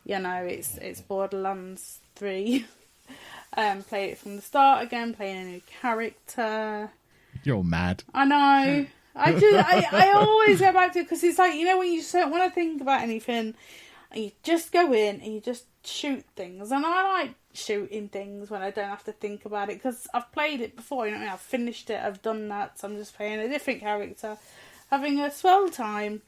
You know, it's Borderlands 3. Played it from the start again, playing a new character. You're mad. I know. I always go back to it because it's like, you know, when you don't want to think about anything, and you just go in and you just shoot things. And I like shooting things when I don't have to think about it because I've played it before. You know what I mean? I've finished it. I've done that. So I'm just playing a different character, having a swell time,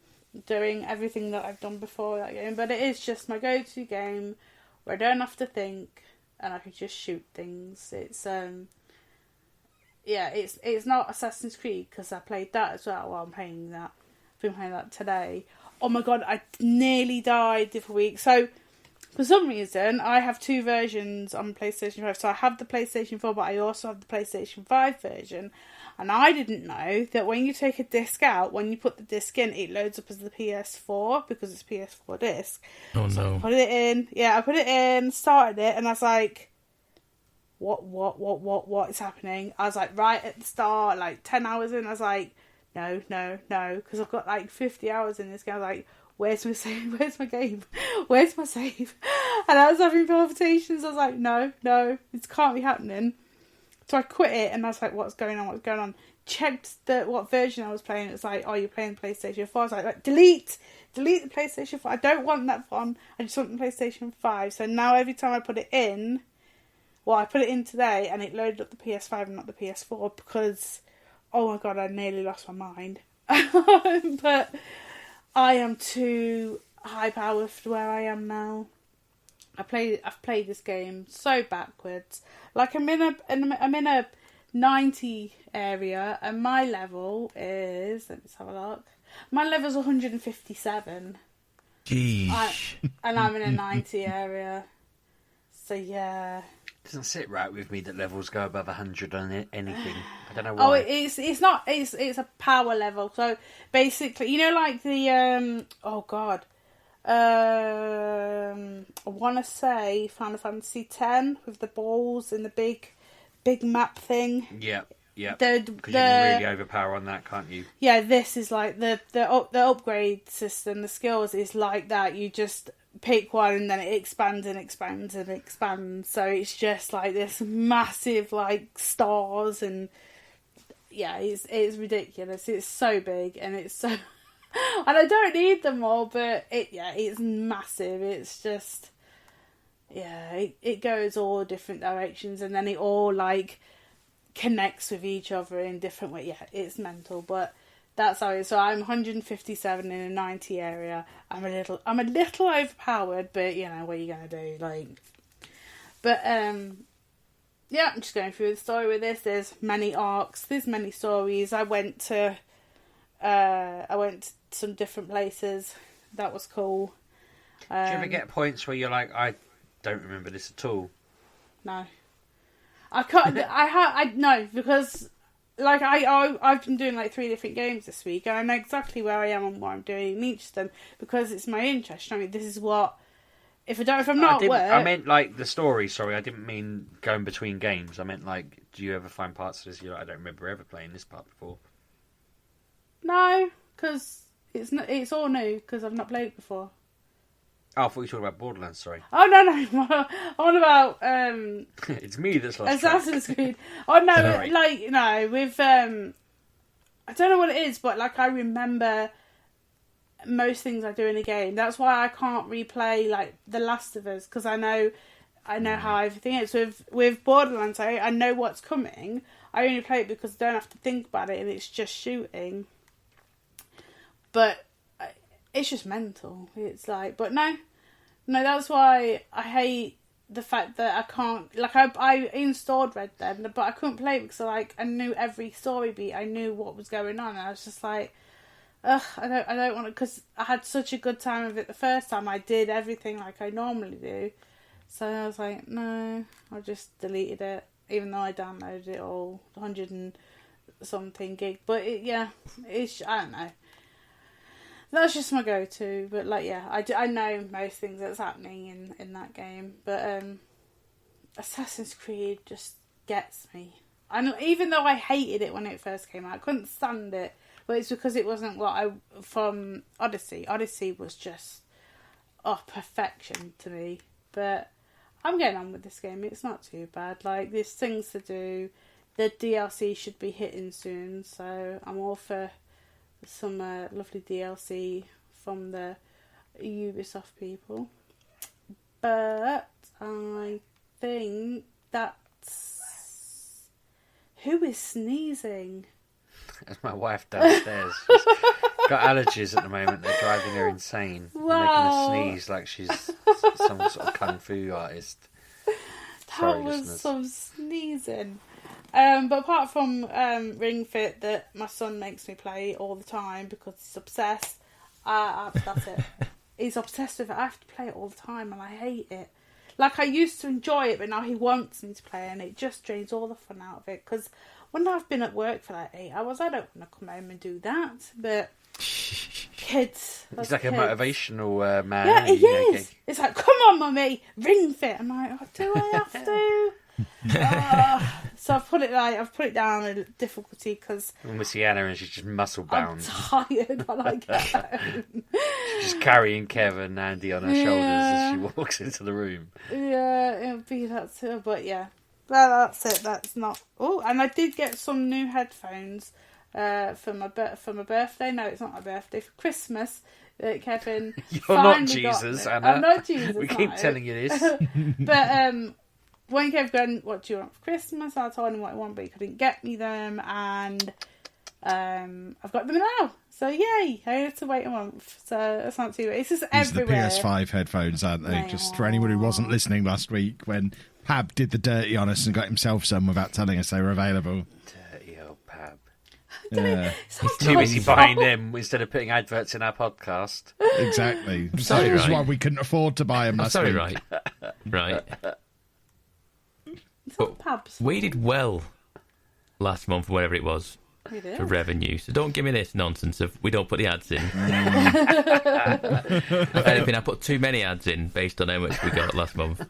doing everything that I've done before that game. But it is just my go-to game where I don't have to think and I can just shoot things. It's it's not Assassin's Creed because I played that as well while I'm playing that. I've been playing that today. Oh my god, I nearly died the other week. So for some reason I have two versions on PlayStation 5. So I have the PlayStation 4, but I also have the PlayStation 5 version. And I didn't know that when you take a disc out, when you put the disc in, it loads up as the PS4 because it's PS4 disc. Oh so no! I put it in. Yeah, I put it in, started it, and I was like, "What is happening?" I was like, right at the start, like 10 hours in, I was like, "No," because I've got like 50 hours in this game. I was like, "Where's my save? Where's my game? Where's my save?" And I was having palpitations. I was like, "No, this can't be happening." So I quit it and I was like, what's going on? Checked what version I was playing. It was like, oh, you're playing PlayStation 4. I was like, delete the PlayStation 4. I don't want that one. I just want the PlayStation 5. So now every time I put it in, I put it in today and it loaded up the PS5 and not the PS4 because, oh my god, I nearly lost my mind. But I am too high powered for where I am now. I've played this game so backwards. Like I'm in a 90 area, and my level is, let's have a look. My level's 157. Jeez. And I'm in a 90 area. So yeah. It doesn't sit right with me that levels go above 100 on anything. I don't know Oh, why. it's not. It's a power level. So basically, you know, like the oh god, I want to say Final Fantasy X with the balls and the big map thing. Yeah. Yeah, Because you can really overpower on that, can't you? Yeah, this is like the upgrade system. The skills is like that. You just pick one and then it expands and expands and expands. So it's just like this massive like stars, and yeah, it's ridiculous. It's so big and it's so, and I don't need them all, but it's massive. It's just it goes all different directions, and then it all like connects with each other in different ways. Yeah, it's mental, but that's how it is. So I'm 157 in a 90 area. I'm a little overpowered, but you know what are you gonna do? Like, but yeah, I'm just going through the story with this. There's many arcs. There's many stories. I went to some different places. That was cool. Do you ever get points where you're like, I don't remember this at all? No. I can't. No, because like I've been doing like 3 different games this week, and I know exactly where I am and what I'm doing in each of them because it's my interest. I mean, this is what if I'm not at work. I meant like the story. Sorry, I didn't mean going between games. I meant like, do you ever find parts of this you're like, I don't remember ever playing this part before? No, because it's all new because I've not played it before. Oh, I thought you were talking about Borderlands, sorry. Oh, no. What about... It's me that's lost Assassin's Creed. Oh, no, Sorry. like, no, with... I don't know what it is, but, like, I remember most things I do in a game. That's why I can't replay, like, The Last of Us, because I know how everything is. With Borderlands, I know what's coming. I only play it because I don't have to think about it, and it's just shooting. But... it's just mental. It's like, but no, that's why I hate the fact that I can't, like, I installed Red Dead, but I couldn't play it because I knew every story beat, I knew what was going on, and I was just like, ugh, I don't want to, because I had such a good time with it the first time. I did everything like I normally do, so I was like, no, I just deleted it, even though I downloaded it all, 100 and something gig, but it's, I don't know. That's just my go-to, but like, yeah, I know most things that's happening in that game, but Assassin's Creed just gets me. And even though I hated it when it first came out, I couldn't stand it, but it's because it wasn't from Odyssey. Odyssey was just, perfection to me, but I'm getting on with this game. It's not too bad. Like, there's things to do. The DLC should be hitting soon, so I'm all for some lovely DLC from the Ubisoft people. But I think that's... Who is sneezing? That's my wife downstairs. She's got allergies at the moment. They're driving her insane. Wow. They're making her sneeze like she's some sort of kung fu artist. Sorry, That was listeners. some sneezing. But apart from Ring Fit that my son makes me play all the time because he's obsessed, that's it. He's obsessed with it. I have to play it all the time and I hate it. Like, I used to enjoy it, but now he wants me to play it, and it just drains all the fun out of it. Because when I've been at work for like 8 hours, I don't want to come home and do that. But kids, He's like a motivational man. yeah, isn't he he? is. It's like, come on, mummy, Ring Fit. I'm like, oh, do I have to? So I've put it down a difficulty because And we see Anna and she's just muscle I'm bound. tired when I get home. She's just carrying Kev and Andy on her shoulders as she walks into the room. Yeah, it'll be that too. But yeah, that's it. That's not. Oh, and I did get some new headphones for my birthday. No, it's not my birthday. For Christmas, Kevin. You're not finally got Jesus, me. Anna. I'm not Jesus. We keep no. telling you this. But when Kev going, what do you want for Christmas? I told him what I want, but he couldn't get me them, and I've got them now. So yay! I had to wait a month, so that's not too bad. It's just These are the everywhere. PS5 headphones, aren't they? They Just for anyone who wasn't listening last week when Pab did the dirty on us and got himself some without telling us they were available. Dirty old Pab. Yeah, It's Too busy buying them instead of putting adverts in our podcast. exactly. sorry, That was right. why we couldn't afford to buy them I'm last sorry, week. right. It's not Pab's. We did well last month, whatever it was, We did. for revenue. So don't give me this nonsense of we don't put the ads in. If anything, I put too many ads in based on how much we got last month.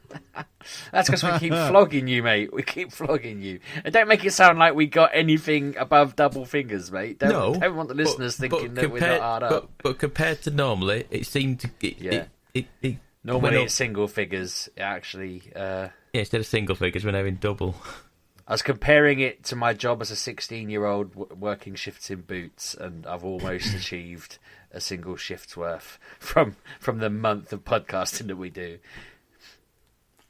That's because we keep flogging you, mate. We keep flogging you. And don't make it sound like we got anything above double fingers, mate. Don't want the listeners thinking that we're not hard up. But compared to normally, it seemed to... It Normally went it's single figures, actually. yeah, instead of single figures, we're now in double. I was comparing it to my job as a 16-year-old working shifts in boots, and I've almost achieved a single shift's worth from the month of podcasting that we do.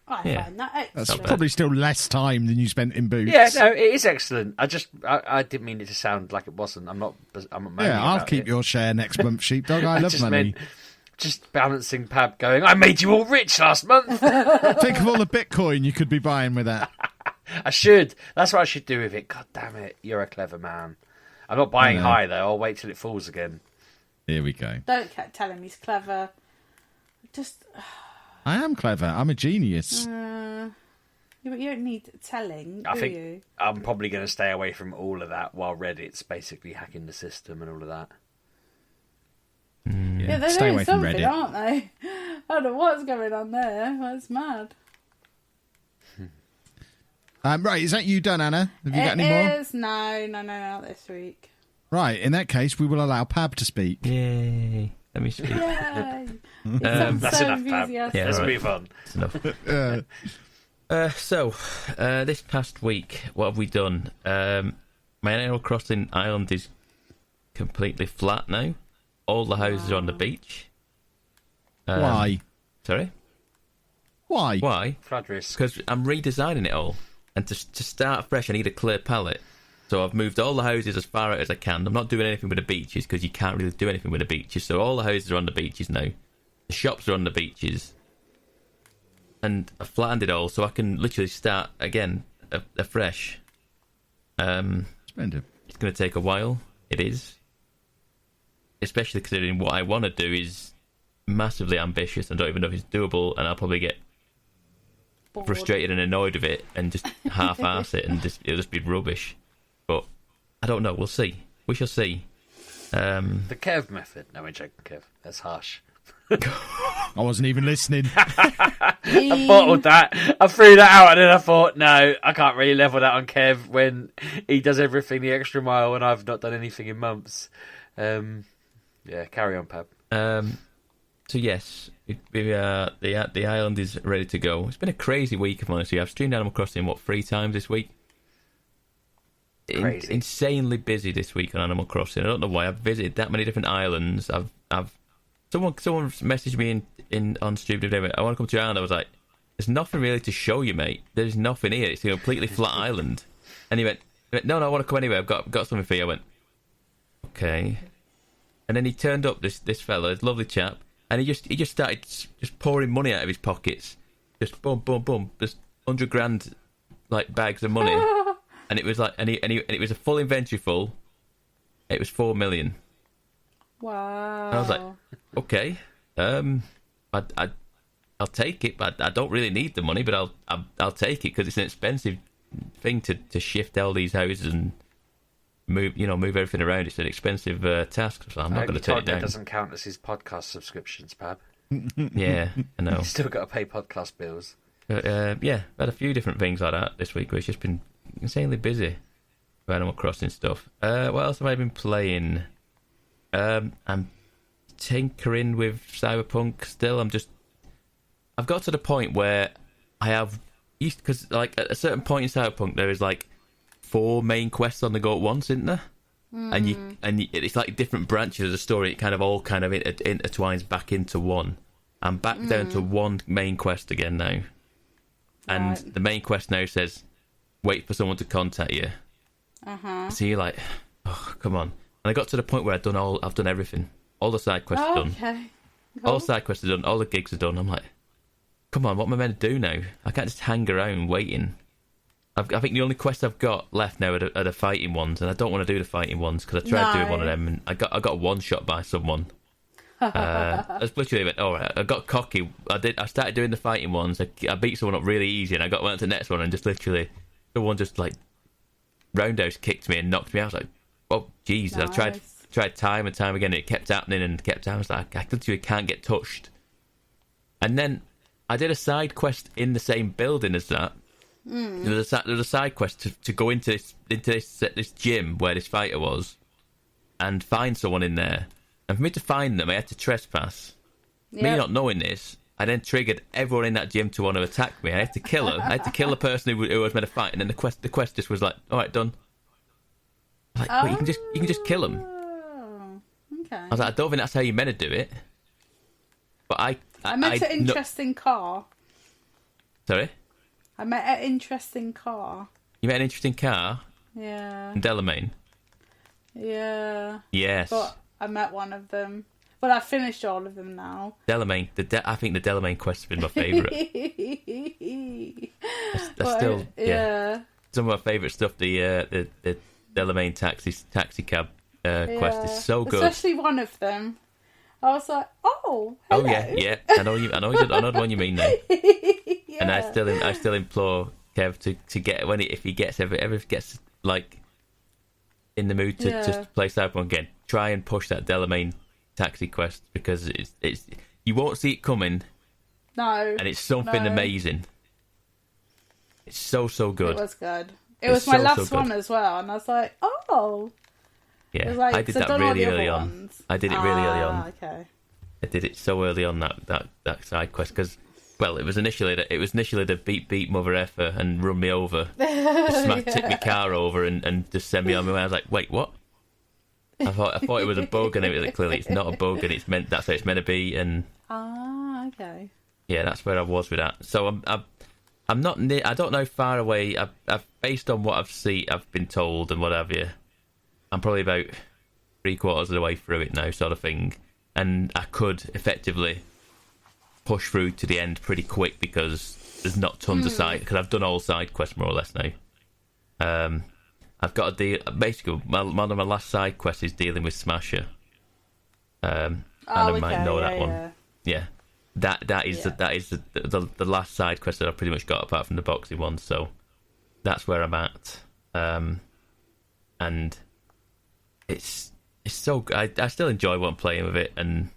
I find that That's excellent. probably still less time than you spent in boots. Yeah, no, it is excellent. I didn't mean it to sound like it wasn't. I'm not moaning Yeah, I'll about keep it. your share next month, Sheepdog. I love just money. meant just balancing Pab going, I made you all rich last month. Think of all the Bitcoin you could be buying with that. I should. That's what I should do with it. God damn it. You're a clever man. I'm not buying high, though. I'll wait till it falls again. Here we go. Don't tell him he's clever. Just... I am clever. I'm a genius. You don't need telling, I do think you? I'm probably going to stay away from all of that while Reddit's basically hacking the system and all of that. Yeah, they're Stay doing away from something, Reddit. aren't they? I don't know what's going on there. That's mad. Right, is that you done, Anna? Have you got any more? It is. No, not this week. Right, in that case, we will allow Pab to speak. Yay. Let me speak. Yay! It sounds That's so enough, Pab. enthusiastic. Yeah, Let's right. move on. That's enough. So, this past week, what have we done? My Animal Crossing island is completely flat now. All the houses are on the beach. Why? Sorry? Why? Why? Flood risk. Because I'm redesigning it all. And to start fresh, I need a clear palette. So I've moved all the houses as far out as I can. I'm not doing anything with the beaches because you can't really do anything with the beaches. So all the houses are on the beaches now. The shops are on the beaches. And I've flattened it all so I can literally start again afresh. Splendid. It's going to take a while. It is. Especially considering what I want to do is massively ambitious. I don't even know if it's doable, and I'll probably get Bored. frustrated and annoyed with it and just half-arse it, and it'll just be rubbish. But I don't know. We'll see. We shall see. The Kev method. No, I'm joking, Kev. That's harsh. I wasn't even listening. I bottled that. I threw that out, and then I thought, no, I can't really level that on Kev when he does everything the extra mile and I've not done anything in months. Yeah, carry on, Pab. So yes, the island is ready to go. It's been a crazy week, if I'm honest with you. I've streamed Animal Crossing 3 times this week. Crazy. Insanely busy this week on Animal Crossing. I don't know why. I've visited that many different islands. Someone messaged me in on Stupid. I want to come to your island. I was like, there's nothing really to show you, mate. There's nothing here. It's a completely flat island. And he went, no, I want to come anyway. I've got something for you. I went, okay. And then he turned up, this fella, this lovely chap, and he just started just pouring money out of his pockets, just boom, boom, boom, just 100 grand like bags of money, and it was like, and it was a full inventory full. It was 4 million. Wow. And I was like, okay, I'll take it, but I don't really need the money, but I'll take it because it's an expensive thing to shift all these houses and move everything around. It's an expensive task, so I'm not going to turn it down. That doesn't count as his podcast subscriptions, Pab. Yeah, I know. You've still got to pay podcast bills. But, yeah, I've had a few different things like that this week where it's just been insanely busy with Animal Crossing stuff. What else have I been playing? I'm tinkering with Cyberpunk still. I've got to the point where I have used, because like at a certain point in Cyberpunk there is like 4 main quests on the go at once, isn't there? And it's like different branches of the story. It kind of intertwines back into one. I'm back down to one main quest again now, and the main quest now says wait for someone to contact you. So you're like, oh, come on. And I got to the point where I've done everything. All the side quests are done. Okay. All the side quests are done. All the gigs are done. I'm like, come on, what am I meant to do now? I can't just hang around waiting. I think the only quest I've got left now are the fighting ones, and I don't want to do the fighting ones because I tried doing one of them, and I got one shot by someone. I was literally went, all right, I got cocky. I started doing the fighting ones. I beat someone up really easy, and I went to the next one, and just literally, someone just like roundhouse kicked me and knocked me out. I was like, oh Jesus! Nice. I tried time and time again. And it kept happening and kept happening. I was like, I literally can't get touched. And then I did a side quest in the same building as that. There was a side quest to go into this gym where this fighter was, and find someone in there. And for me to find them, I had to trespass. Yep. Me not knowing this, I then triggered everyone in that gym to want to attack me. I had to kill her. I had to kill the person who was meant to fight. And then the quest just was like, all right, done. I was like, wait, you can just kill them. Okay. I was like, I don't think that's how you meant to do it. But I met an interesting car. Sorry? I met an interesting car. You met an interesting car? Yeah. In Delamain? Yeah. Yes. But I met one of them. Well, I finished all of them now. Delamain. I think the Delamain quest has been my favourite. That's still, yeah. Some of my favourite stuff, the Delamain taxi cab quest is so good. Especially one of them. I was like, oh, hello. Oh yeah. I know the one you mean now. Yeah. And I still implore Kev to get if he ever gets like in the mood to just play Cyberpunk again, try and push that Delamain taxi quest because it's you won't see it coming. No. And it's something amazing. It's so good. It was good. It was my last one as well, and I was like, oh. Yeah, like, I did that really early on. I did it really early on. Okay. I did it so early on that side quest because, well, it was initially the beat mother effer and run me over, tip my car over and just send me on my way. I was like, wait, what? I thought it was a bug, and it was clearly it's not a bug, and that's how it's meant to be. And okay. Yeah, that's where I was with that. So I'm not near. I don't know far away. I've based on what I've been told and what have you. I'm probably about 3/4 of the way through it now, sort of thing. And I could effectively push through to the end pretty quick because there's not tons of side. Because I've done all side quests more or less now. I've got to deal. Basically, one of my last side quests is dealing with Smasher. And I might know that one. Yeah, that is the last side quest that I've pretty much got apart from the boxing one. So that's where I'm at. And it's so good. I still enjoy what I'm playing with it, and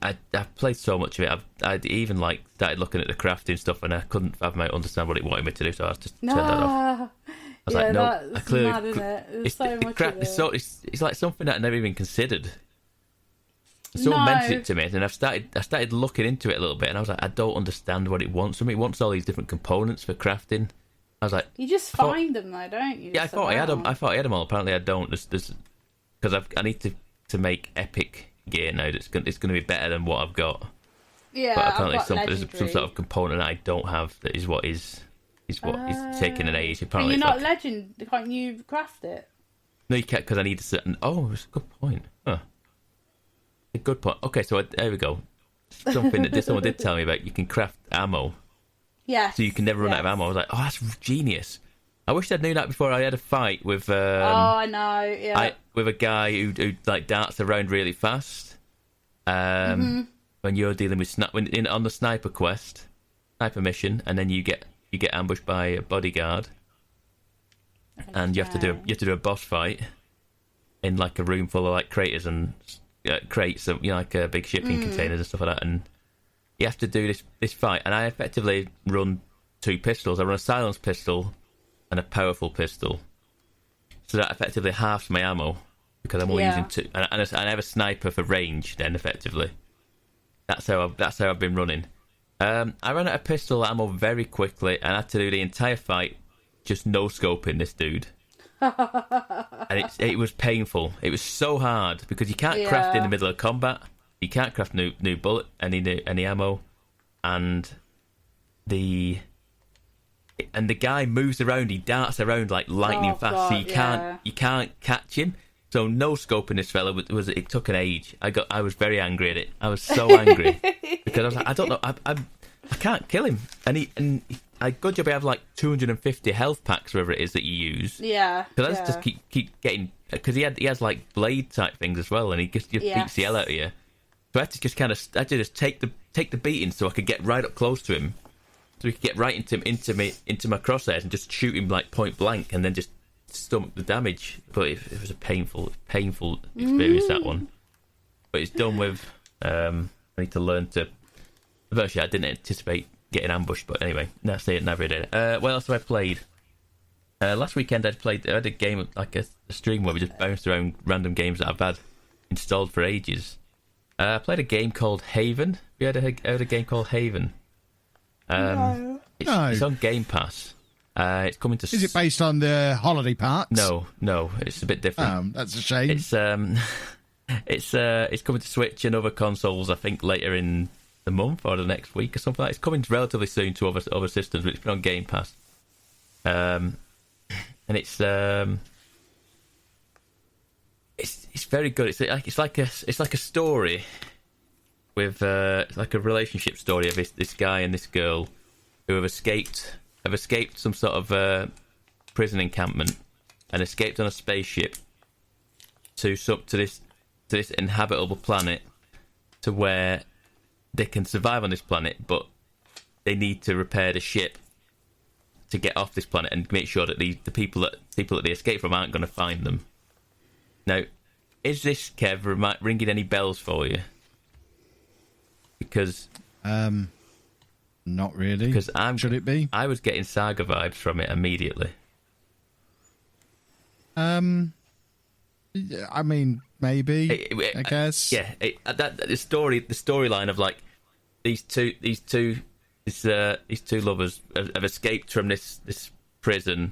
I've played so much of it. I'd even started looking at the crafting stuff, and I couldn't understand what it wanted me to do, so I just turned that off. I was like, no, I clearly. Mad, isn't it? It's so much of it. It's like something that I never even considered. Someone mentioned it to me, and I started looking into it a little bit, and I was like, I don't understand what it wants from me. It wants all these different components for crafting. I was like, you just find them though, don't you? Yeah, I thought I had them. I thought I had them all. Apparently, I don't. Because I need to make epic gear now. It's going to be better than what I've got. Yeah, but apparently, there's some sort of component that I don't have that is what is taking an age. Apparently, you're not legend. Can't you craft it? No, you can't because I need a certain. Oh, it's a good point. Huh. A good point. Okay, so there we go. Something that someone did tell me about. You can craft ammo. Yeah. So you can never run out of ammo. I was like, oh, that's genius. I wish I'd knew that before I had a fight with. I know. Yeah. With a guy who darts around really fast. When you're dealing with on the sniper quest, sniper mission, and then you get ambushed by a bodyguard, and you have to do a boss fight in like a room full of craters and crates, like big shipping containers and stuff like that, and you have to do this fight, and I effectively run 2 pistols. I run a silenced pistol and a powerful pistol, so that effectively halves my ammo because I'm only using 2, and I have a sniper for range. Then effectively, that's how I've been running. I ran out of pistol ammo very quickly, and I had to do the entire fight just no scoping this dude. And it was painful. It was so hard because you can't craft in the middle of combat. You can't craft new bullet, any ammo, and the and the guy moves around. He darts around like lightning fast, God, so you can't catch him. So no scoping this fella was. It took an age. I was very angry at it. I was so angry because I was like, I don't know. I can't kill him. And good job I have like 250 health packs, whatever it is that you use. Yeah. Because I just keep getting, because he has like blade type things as well, and he just beats the hell out of you. So I had to just take the beating so I could get right up close to him, so he could get right into my crosshairs and just shoot him like point blank, and then just stomach the damage. But it was a painful experience, that one. But it's done with. I need to learn to. Virtually, I didn't anticipate getting ambushed, but anyway, that's it. Never did it. What else have I played? Last weekend I had a game, like a stream where we just bounced around random games that I've had installed for ages. I played a game called Haven. Have you heard a game called Haven? No. It's on Game Pass. It's coming to. Is it based on the holiday parks? No, it's a bit different. That's a shame. It's coming to Switch and other consoles, I think, later in the month or the next week or something like that. It's coming relatively soon to other systems, but it's been on Game Pass. And it's very good. It's like a story with it's like a relationship story of this guy and this girl who have escaped some sort of prison encampment and escaped on a spaceship to this inhabitable planet, to where they can survive on this planet, but they need to repair the ship to get off this planet and make sure that the people that they escape from aren't going to find them. Now, is this, Kev, ringing any bells for you? Because not really. Because should it be? I was getting Saga vibes from it immediately. I mean, maybe. I guess. Yeah. The storyline of like these two lovers have escaped from this prison,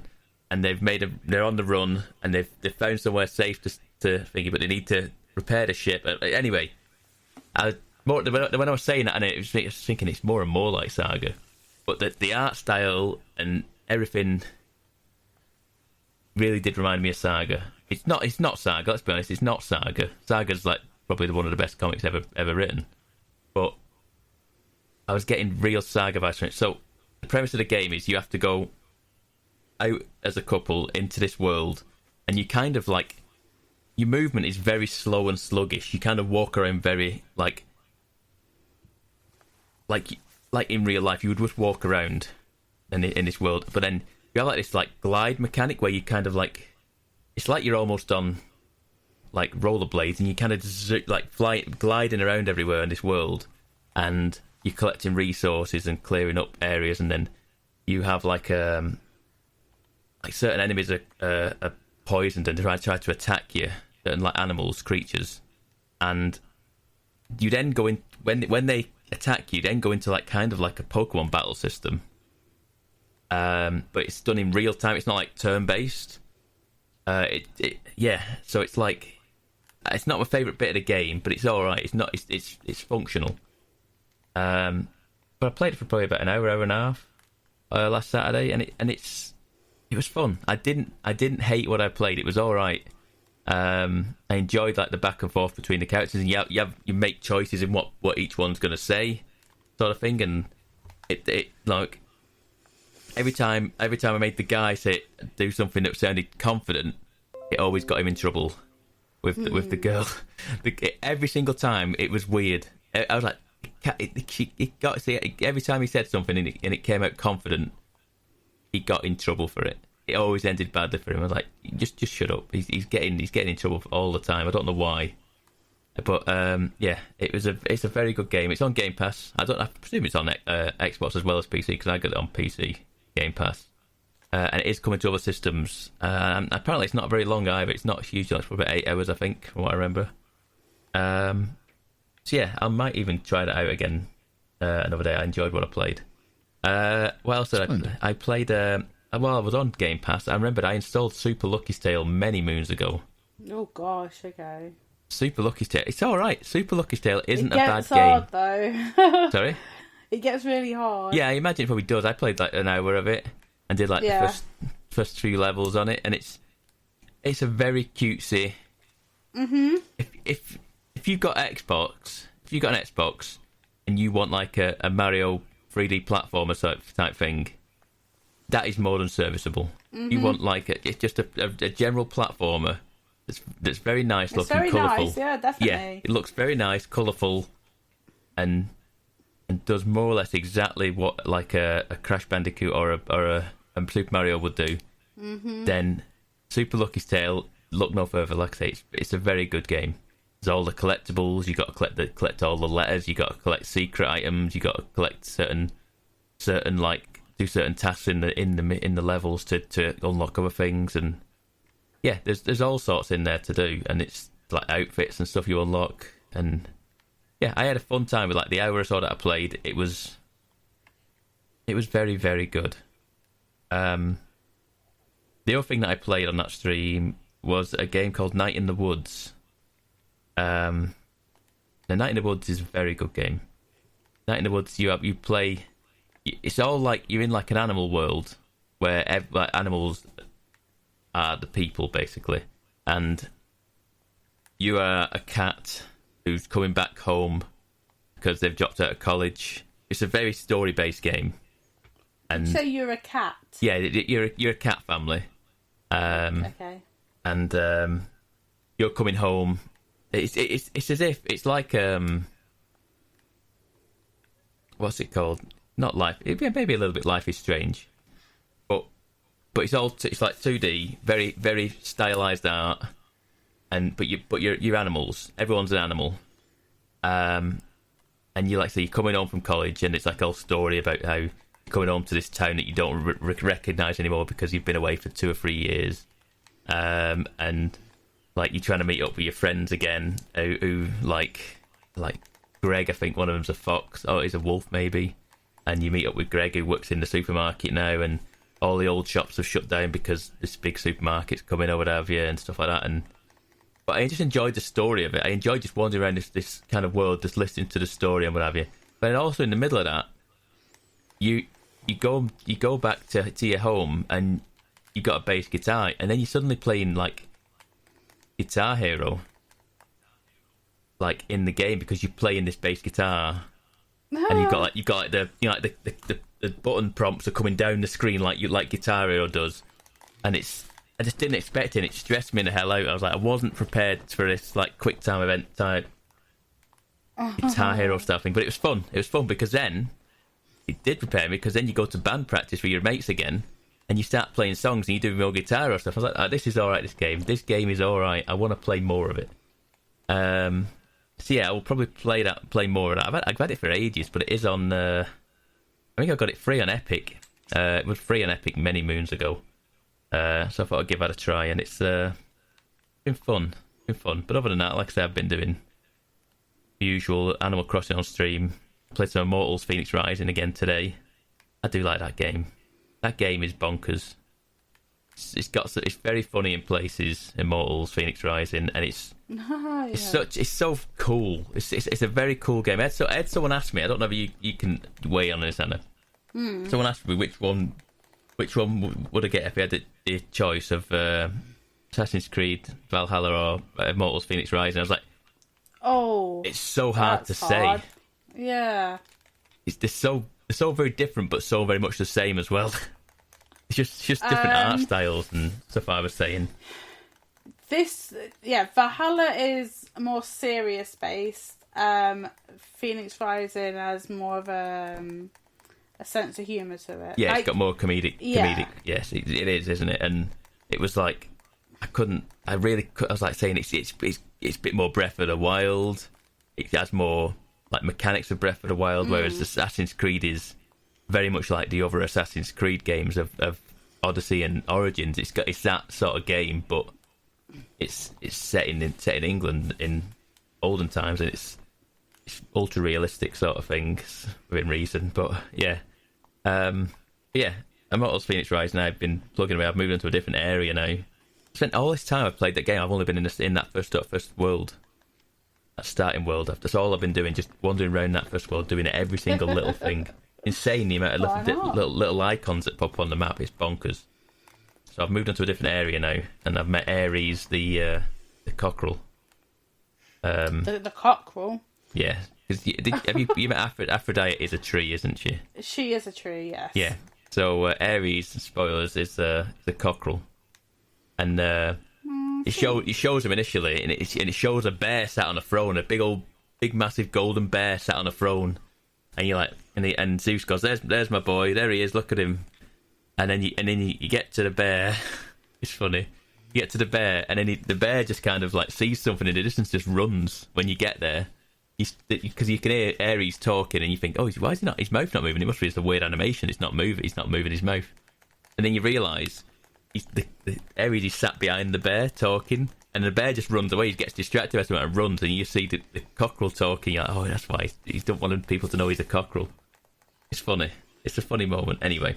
and they're on the run, and they've found somewhere safe to think, but they need to repair the ship. Anyway, when I was saying that, and I was thinking it's more and more like Saga, but the art style and everything really did remind me of Saga. It's not Saga. Let's be honest. It's not Saga. Saga's like probably one of the best comics ever written. But I was getting real Saga vibes from it. So the premise of the game is you have to go out as a couple into this world, and you kind of like, your movement is very slow and sluggish. You kind of walk around very like in real life. You would just walk around in this world, but then you have like this like glide mechanic where you kind of like, it's like you're almost on like rollerblades, and you kind of just like gliding around everywhere in this world, and you're collecting resources and clearing up areas, and then you have like certain enemies are poisoned and try to attack you, certain like animals, creatures, and you then go in when they attack you, then go into like kind of like a Pokemon battle system, but it's done in real time. It's not like turn based. So it's like, it's not my favourite bit of the game, but it's all right. It's functional. But I played it for probably about an hour and a half last Saturday, and it was fun. I didn't hate what I played. It was all right. I enjoyed like the back and forth between the characters, and you make choices in what each one's going to say, sort of thing, and it like. Every time I made the guy do something that sounded confident, it always got him in trouble with the girl. Every single time, it was weird. I was like, every time he said something and it came out confident, he got in trouble for it. It always ended badly for him. I was like, just shut up. He's getting in trouble all the time. I don't know why. But it's a very good game. It's on Game Pass. I presume it's on Xbox as well as PC, because I got it on PC. Game Pass, and it is coming to other systems. Apparently, it's not very long either. It's not huge. It's probably about 8 hours, I think, from what I remember. So yeah, I might even try that out again another day. I enjoyed what I played. What else did I played? While I was on Game Pass, I remembered I installed Super Lucky's Tale many moons ago. Oh gosh, okay. Super Lucky's Tale. It's all right. Super Lucky's Tale isn't a bad hard, game. Though. Sorry. It gets really hard. Yeah, I imagine it probably does. I played like an hour of it. and did like the first 3 levels on it, and it's a very cutesy. Mm-hmm. If you've got an Xbox, and you want like a Mario 3D platformer type thing, that is more than serviceable. Mm-hmm. You want like it's just a general platformer that's very nice looking, very colourful. nice, yeah, definitely. Yeah, it looks very nice, colourful, and does more or less exactly what like a Crash Bandicoot or a Super Mario would do. Mm-hmm. Then Super Lucky's Tale, look no further. Like I say, it's a very good game. There's all the collectibles. You got to collect all the letters. You got to collect secret items. You got to collect certain like do certain tasks in the levels to unlock other things. And yeah, there's all sorts in there to do, and it's like outfits and stuff you unlock. And yeah, I had a fun time with like the hour or so that I played. It was very, very good. The other thing that I played on that stream was a game called Night in the Woods. The Night in the Woods is a very good game. Night in the Woods, you play. It's all like you're in like an animal world where like animals are the people basically, and you are a cat who's coming back home because they've dropped out of college. It's a very story-based game. And so you're a cat? Yeah, you're a cat family. Okay. And you're coming home. It's as if it's like what's it called? Not Life. Maybe a little bit Life is Strange, but it's like 2D, very very stylized art. But you're animals. Everyone's an animal. And you like say you're coming home from college, and it's like a whole story about how you're coming home to this town that you don't recognise anymore because you've been away for 2 or 3 years. And like you're trying to meet up with your friends again, who like Greg, I think one of them's a fox, or he's a wolf maybe, and you meet up with Greg who works in the supermarket now, and all the old shops have shut down because this big supermarket's coming or what have you, and stuff like that. But I just enjoyed the story of it. I enjoyed just wandering around this kind of world, just listening to the story and what have you. But then also in the middle of that, you go back to your home and you got a bass guitar, and then you're suddenly playing like Guitar Hero, like in the game, because you're playing this bass guitar, and you've got the button prompts are coming down the screen like Guitar Hero does, and I just didn't expect it. And it stressed me the hell out. I was like, I wasn't prepared for this like quick time event type Guitar Hero stuff thing, but it was fun. It was fun because then it did prepare me, because then you go to band practice with your mates again, and you start playing songs and you do more guitar or stuff. I was like, this is all right. This game is all right. I want to play more of it. So yeah, I will probably play more of that. I've had it for ages, but it is on. I think I got it free on Epic. It was free on Epic many moons ago. So I thought I'd give that a try, and it's been fun. But other than that, like I said, I've been doing the usual Animal Crossing on stream. Played some Immortals Phoenix Rising again today. I do like that game. That game is bonkers. It's very funny in places, Immortals Phoenix Rising, and it's so cool. It's a very cool game. Someone asked me, I don't know if you can weigh on this, Anna. Someone asked me which one would I get if I had the choice of Assassin's Creed Valhalla or Immortals Phoenix Rising. I was like, oh, it's so hard to say. Yeah, they're so very different, but so very much the same as well. It's just different art styles and stuff. I was saying Valhalla is more serious based. Phoenix Rising has more of a sense of humour to it. Yeah, it's got more comedic. Yes, it is, isn't it? And it was like I was like saying it's a bit more Breath of the Wild. It has more like mechanics of Breath of the Wild, whereas Assassin's Creed is very much like the other Assassin's Creed games of Odyssey and Origins. It's that sort of game, but it's set in England in olden times, and it's ultra realistic sort of things within reason. But yeah, Immortals Phoenix Rising. I've been plugging away. I've moved into a different area now. Spent all this time I've played that game. I've only been in that first world. That starting world. That's all I've been doing, just wandering around that first world, doing every single little thing. insane the amount of little icons that pop on the map. It's bonkers. So I've moved on to a different area now, and I've met Ares, the cockerel. The cockerel? Yeah. Have you met Aphrodite is a tree, isn't she? She is a tree, yes. Yeah. So Ares, spoilers, is the cockerel. And it shows him initially, and it shows a bear sat on a throne, a big massive golden bear sat on a throne. And you're like, and Zeus goes, "There's my boy. There he is. Look at him." And then you get to the bear. It's funny. You get to the bear, and then the bear just kind of like sees something in the distance, just runs when you get there. Because you can hear Ares talking, and you think, "Oh, why is his mouth not moving? It must be just a weird animation. It's not moving. He's not moving his mouth." And then you realise Ares is sat behind the bear talking. And the bear just runs away. He gets distracted and runs, and you see the cockerel talking. You're like, oh, that's why he don't want people to know he's a cockerel. It's funny. It's a funny moment. Anyway,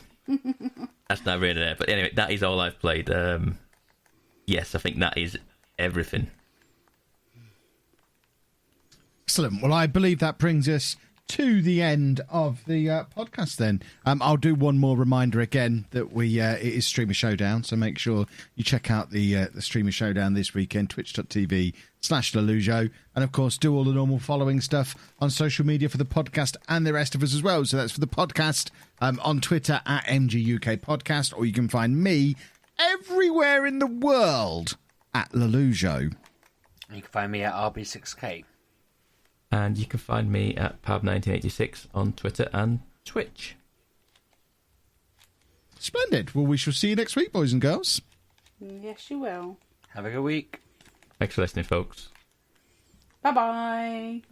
that's not really there. But anyway, that is all I've played. Yes, I think that is everything. Excellent. Well, I believe that brings us to the end of the podcast then. I'll do one more reminder again that it is Streamer Showdown, so make sure you check out the Streamer Showdown this weekend, twitch.tv/Lelujo, and of course do all the normal following stuff on social media for the podcast and the rest of us as well. So that's for the podcast on Twitter at MGUK Podcast, or you can find me everywhere in the world at Lelujo. You can find me at RB6K. And you can find me at Pab1986 on Twitter and Twitch. Splendid. Well, we shall see you next week, boys and girls. Yes, you will. Have a good week. Thanks for listening, folks. Bye-bye.